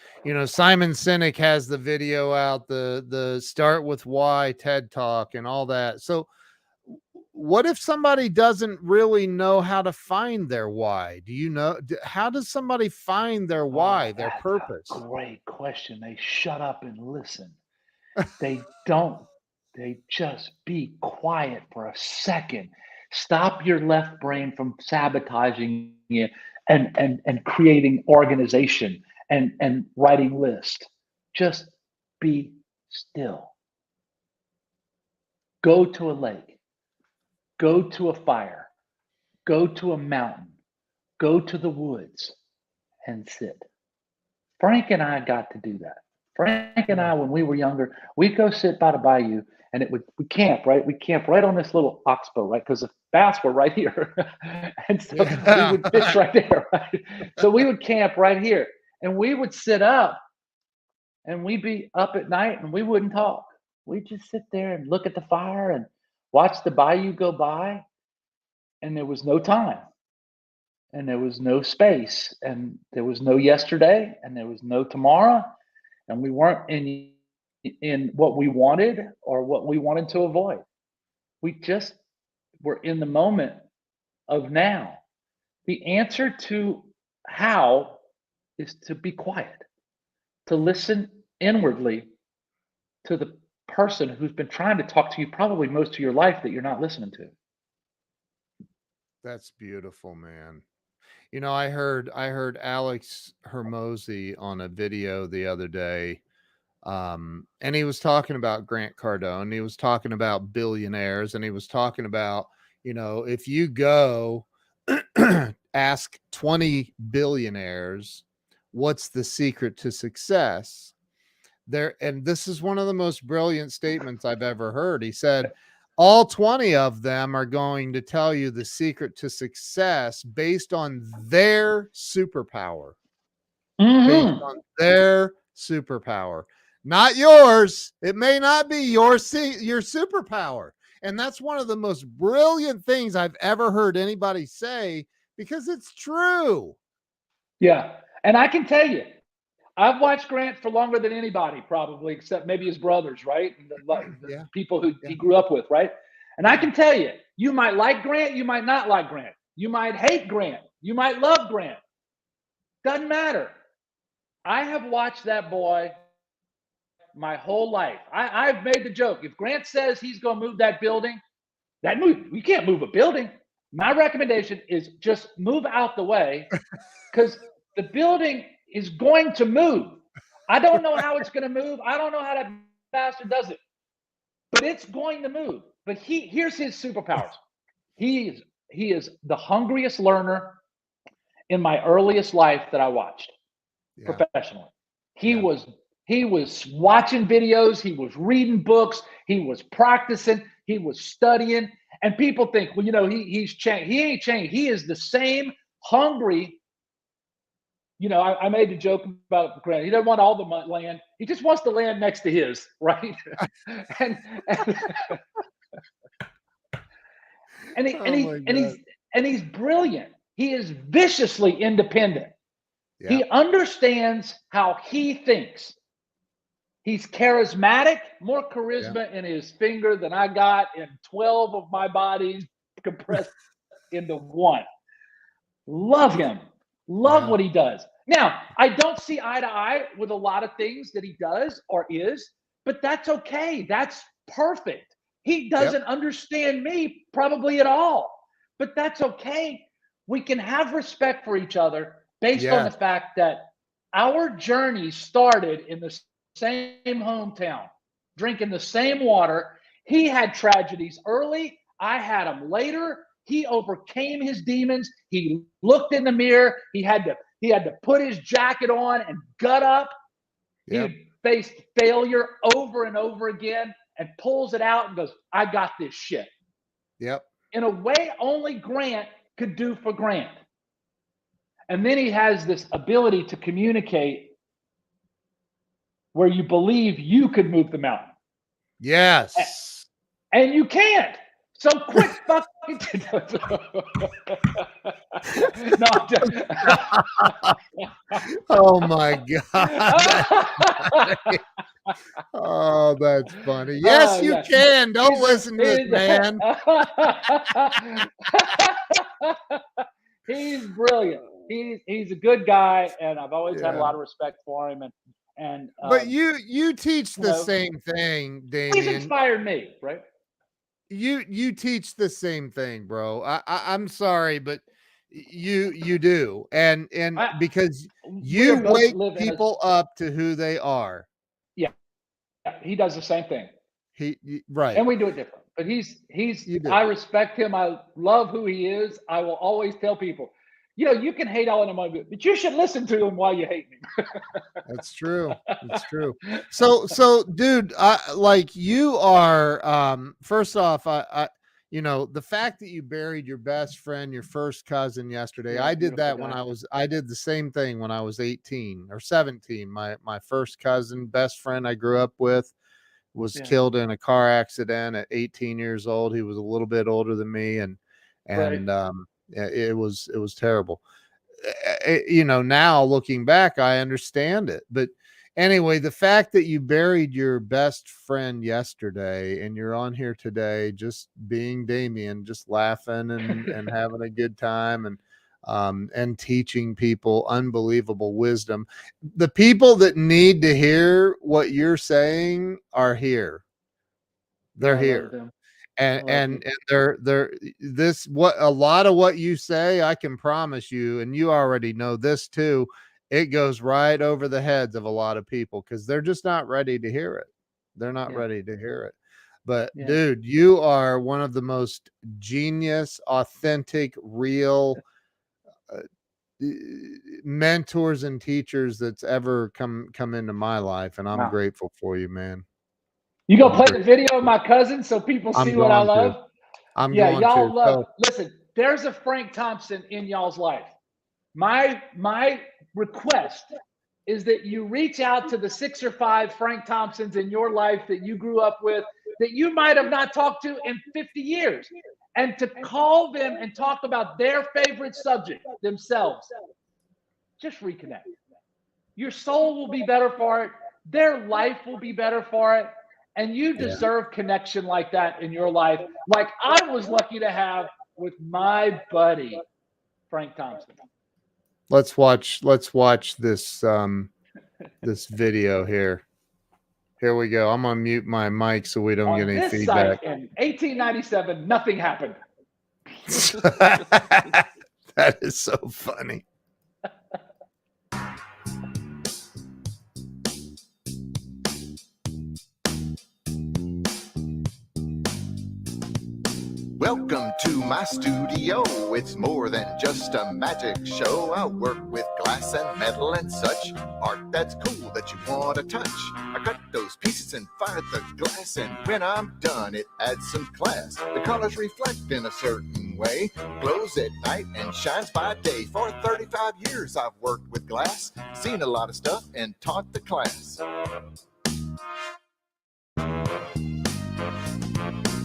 Simon Sinek has the video out, the Start With Why TED Talk and all that. So what if somebody doesn't really know how to find their why? Do you know? How does somebody find their why, their purpose? Great question. They shut up and listen. They don't. They just be quiet for a second. Stop your left brain from sabotaging you and creating organization and writing lists. Just be still. Go to a lake. Go to a fire. Go to a mountain. Go to the woods and sit. Frank and I got to do that. Frank and I, when we were younger, we'd go sit by the bayou, and we camp, right? We camp right on this little oxbow, right? Because the bass were right here. And so we would fish right there, right? So we would camp right here, and we would sit up and we'd be up at night and we wouldn't talk. We'd just sit there and look at the fire and watch the bayou go by, and there was no time, and there was no space, and there was no yesterday, and there was no tomorrow, and we weren't in what we wanted or what we wanted to avoid. We just were in the moment of now. The answer to how is to be quiet, to listen inwardly to the person who's been trying to talk to you probably most of your life that you're not listening to. That's beautiful, man. You know, I heard Alex Hermosi on a video the other day, and he was talking about Grant Cardone. He was talking about billionaires, and he was talking about, you know, if you go ask 20 billionaires, what's the secret to success? There, and this is one of the most brilliant statements I've ever heard. He said, all 20 of them are going to tell you the secret to success based on their superpower. Based on their superpower, not yours. It may not be your superpower. And that's one of the most brilliant things I've ever heard anybody say, because it's true. Yeah. And I can tell you, I've watched Grant for longer than anybody, probably, except maybe his brothers, right? And the people who he grew up with, right? And I can tell you, you might like Grant, you might not like Grant. You might hate Grant, you might love Grant. Doesn't matter. I have watched that boy my whole life. I've made the joke. If Grant says he's going to move that building, we can't move a building. My recommendation is just move out the way, because the building is going to move. I don't know how it's going to move. I don't know how that bastard does it, but it's going to move. But here's his superpowers. He is the hungriest learner in my earliest life that I watched professionally. He was watching videos, he was reading books, he was practicing, he was studying. And people think, well, you know, he's changed. He ain't changed. He is the same hungry. You know, I made the joke about Grant. He doesn't want all the land. He just wants the land next to his, right? and he's brilliant. He is viciously independent. Yeah. He understands how he thinks. He's charismatic, more charisma in his finger than I got in 12 of my bodies compressed into one. Love him. Love what he does. Now, I don't see eye to eye with a lot of things that he does or is, but that's okay. That's perfect. He doesn't understand me probably at all, but that's okay. We can have respect for each other based on the fact that our journey started in the same hometown, drinking the same water. He had tragedies early. I had them later. He overcame his demons. He looked in the mirror. He had to put his jacket on and gut up. He faced failure over and over again and pulls it out and goes, I got this shit. Yep. In a way only Grant could do for Grant. And then he has this ability to communicate where you believe you could move the mountain. Yes. And you can't. So quit fucking. No, oh my God. Oh, that's funny. Yes, you can. Don't listen to this man. He's brilliant. He's a good guy, and I've always had a lot of respect for him. And but you teach the same thing, Damian. He's inspired me, right? You teach the same thing, bro. I'm sorry, but you do, and because you wake people up to who they are. Yeah, he does the same thing. Right, and we do it different. But I respect him. I love who he is. I will always tell people, you know, you can hate all in him, but you should listen to him while you hate him. That's true. That's true. So, dude, like you are. First off, you know, the fact that you buried your best friend, your first cousin yesterday. Yeah, I did that beautiful when guy. I did the same thing when I was 18 or 17. My first cousin, best friend I grew up with, was Yeah. killed in a car accident at 18 years old. He was a little bit older than me, and Right. it was terrible. You know, now looking back, I understand it. But anyway, the fact that you buried your best friend yesterday and you're on here today, just being Damian, just laughing and having a good time and teaching people unbelievable wisdom. The people that need to hear what you're saying are here. They're I love here. them. And I love and you. and they're this what a lot of what you say, I can promise you, and you already know this too, it goes right over the heads of a lot of people because they're just not ready to hear it. They're not Yeah. ready to hear it. But Yeah. dude, you are one of the most genius, authentic, real uh, mentors and teachers that's ever come into my life, and I'm Wow. grateful for you, man. You gonna I'm play the grateful. video of my cousin so people I'm see what I going to. love? I'm Yeah, going to. y'all love. So Listen, there's a Frank Thompson in y'all's life. My request is that you reach out to the 6 or 5 Frank Thompsons in your life that you grew up with that you might have not talked to in 50 years, and to call them and talk about their favorite subject themselves. Just reconnect. Your soul will be better for it. Their life will be better for it. And you yeah. deserve connection like that in your life, like I was lucky to have with my buddy, Frank Thompson. Let's watch this this video here. Here we go. I'm gonna mute my mic so we don't get On any this feedback. site in 1897, nothing happened. That is so funny. Welcome to my studio. It's more than just a magic show. I work with glass and metal and such. Art that's cool that you want to touch. I cut those pieces and fire the glass, and when I'm done, it adds some class. The colors reflect in a certain way, glows at night and shines by day. For 35 years I've worked with glass, seen a lot of stuff and taught the class.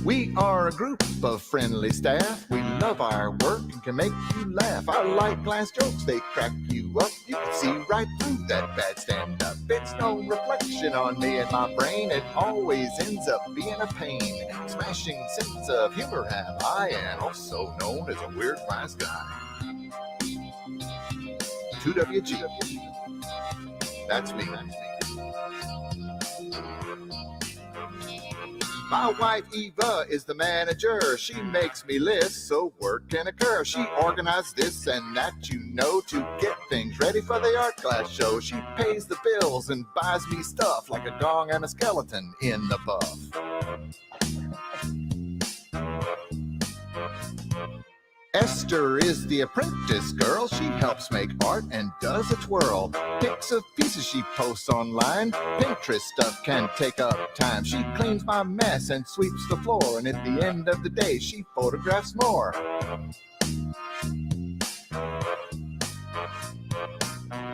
We are a group of friendly staff. We love our work and can make you laugh. I like glass jokes, they crack you up. You can see right through that bad stand-up. It's no reflection on me and my brain. It always ends up being a pain. Smashing sense of humor have I, and also known as a weird wise guy. 2WG. That's me. My wife Eva is the manager. She makes me list so work can occur. She organized this and that, you know, to get things ready for the art class show. She pays the bills and buys me stuff like a dog and a skeleton in the buff. Esther is the apprentice girl. She helps make art and does a twirl. Pics of pieces she posts online. Pinterest stuff can take up time. She cleans my mess and sweeps the floor, and at the end of the day she photographs more.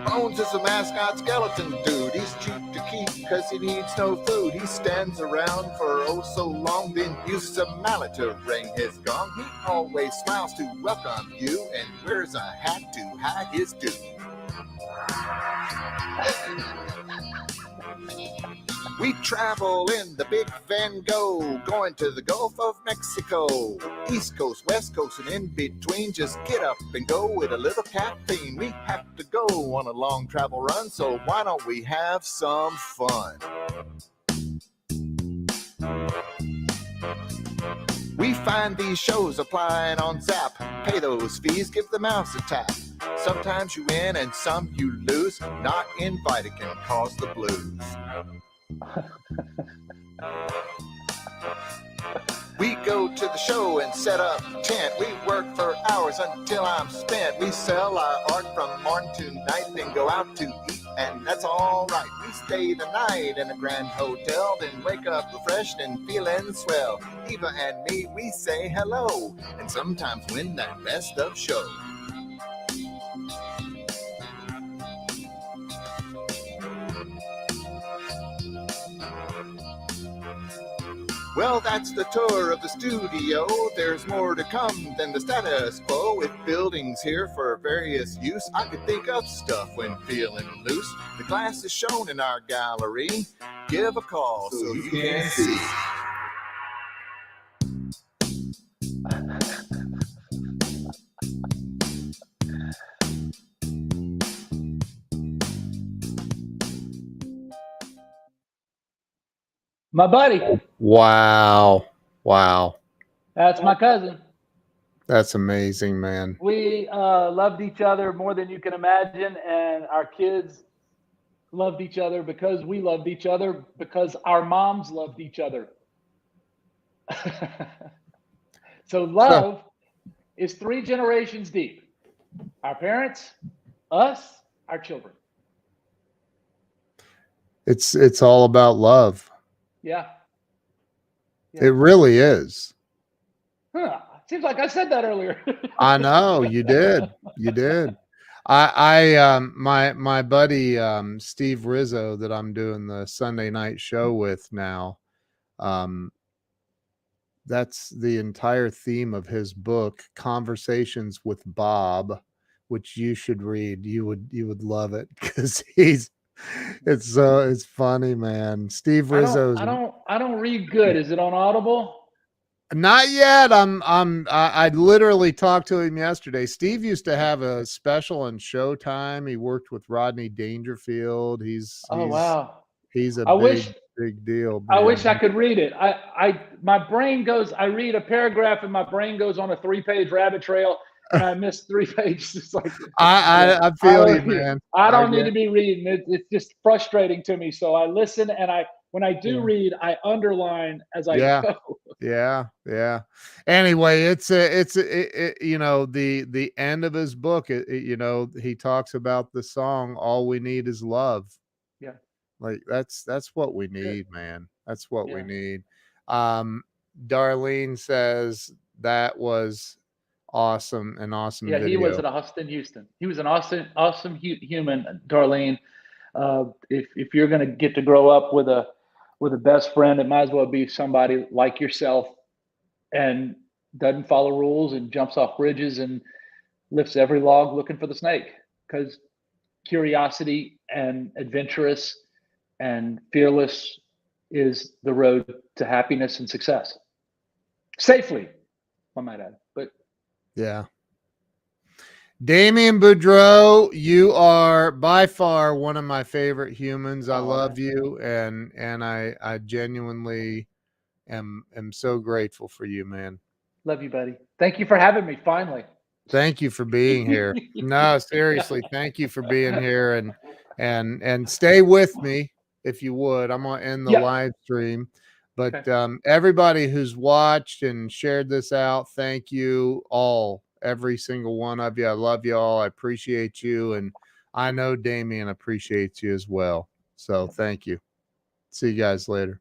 Bones is a mascot skeleton dude. He's cheap to keep because he needs no food. He stands around for oh so long, then uses a mallet to ring his gong. He always smiles to welcome you and wears a hat to hide his due. We travel in the big Van Gogh, going to the Gulf of Mexico. East Coast, West Coast, and in between. Just get up and go with a little caffeine. We have to go on a long travel run, so why don't we have some fun? We find these shows applying on Zap. Pay those fees, give the mouse a tap. Sometimes you win and some you lose. Not invited can cause the blues. We go to the show and set up tent. We work for hours until I'm spent. We sell our art from morning to night, then go out to eat and that's all right. We stay the night in a grand hotel, then wake up refreshed and feeling swell. Eva and me, we say hello, and sometimes win that best of show. Well, that's the tour of the studio. There's more to come than the status quo. With buildings here for various use, I could think of stuff when feeling loose. The glass is shown in our gallery. Give a call so you can see. My buddy. Wow. Wow. That's my cousin. That's amazing, man. We loved each other more than you can imagine, and our kids loved each other because we loved each other, because our moms loved each other. So love is 3 generations deep. Our parents, us, our children. It's all about love. Yeah. It really is. Huh. Seems like I said that earlier. I know you did. You did. My buddy Steve Rizzo that I'm doing the Sunday night show with now. That's the entire theme of his book, Conversations with Bob, which you should read. You would love it because it's funny, man. Steve Rizzo's. I don't read good. Is it on Audible? Not yet. I literally talked to him yesterday. Steve used to have a special on Showtime. He worked with Rodney Dangerfield. Wow. He's a big deal. Man. I wish I could read it. My brain goes, I read a paragraph and my brain goes on a 3-page rabbit trail and I miss 3 pages. It's like I feel you, man. I don't need to be reading. It's just frustrating to me. So I listen, and when I do read, I underline as I go. Yeah. Anyway, it's you know, the end of his book, you know, he talks about the song "All We Need Is Love." Yeah. Like that's what we need, man. That's what we need. Darlene says that was awesome, an awesome video. He was at Austin, Houston. He was an awesome human, Darlene. If you're going to get to grow up with a best friend, it might as well be somebody like yourself and doesn't follow rules and jumps off bridges and lifts every log looking for the snake, because curiosity and adventurous and fearless is the road to happiness and success. Safely, I might add. But yeah. Damian Boudreaux, you are by far one of my favorite humans. I love you, and I genuinely am so grateful for you, man. Love you, buddy. Thank you for having me. Finally. Thank you for being here. No, seriously, thank you for being here, and stay with me if you would. I'm gonna end the live stream. But everybody who's watched and shared this out, thank you all. Every single one of you. I love you all. I appreciate you. And I know Damian appreciates you as well. So thank you. See you guys later.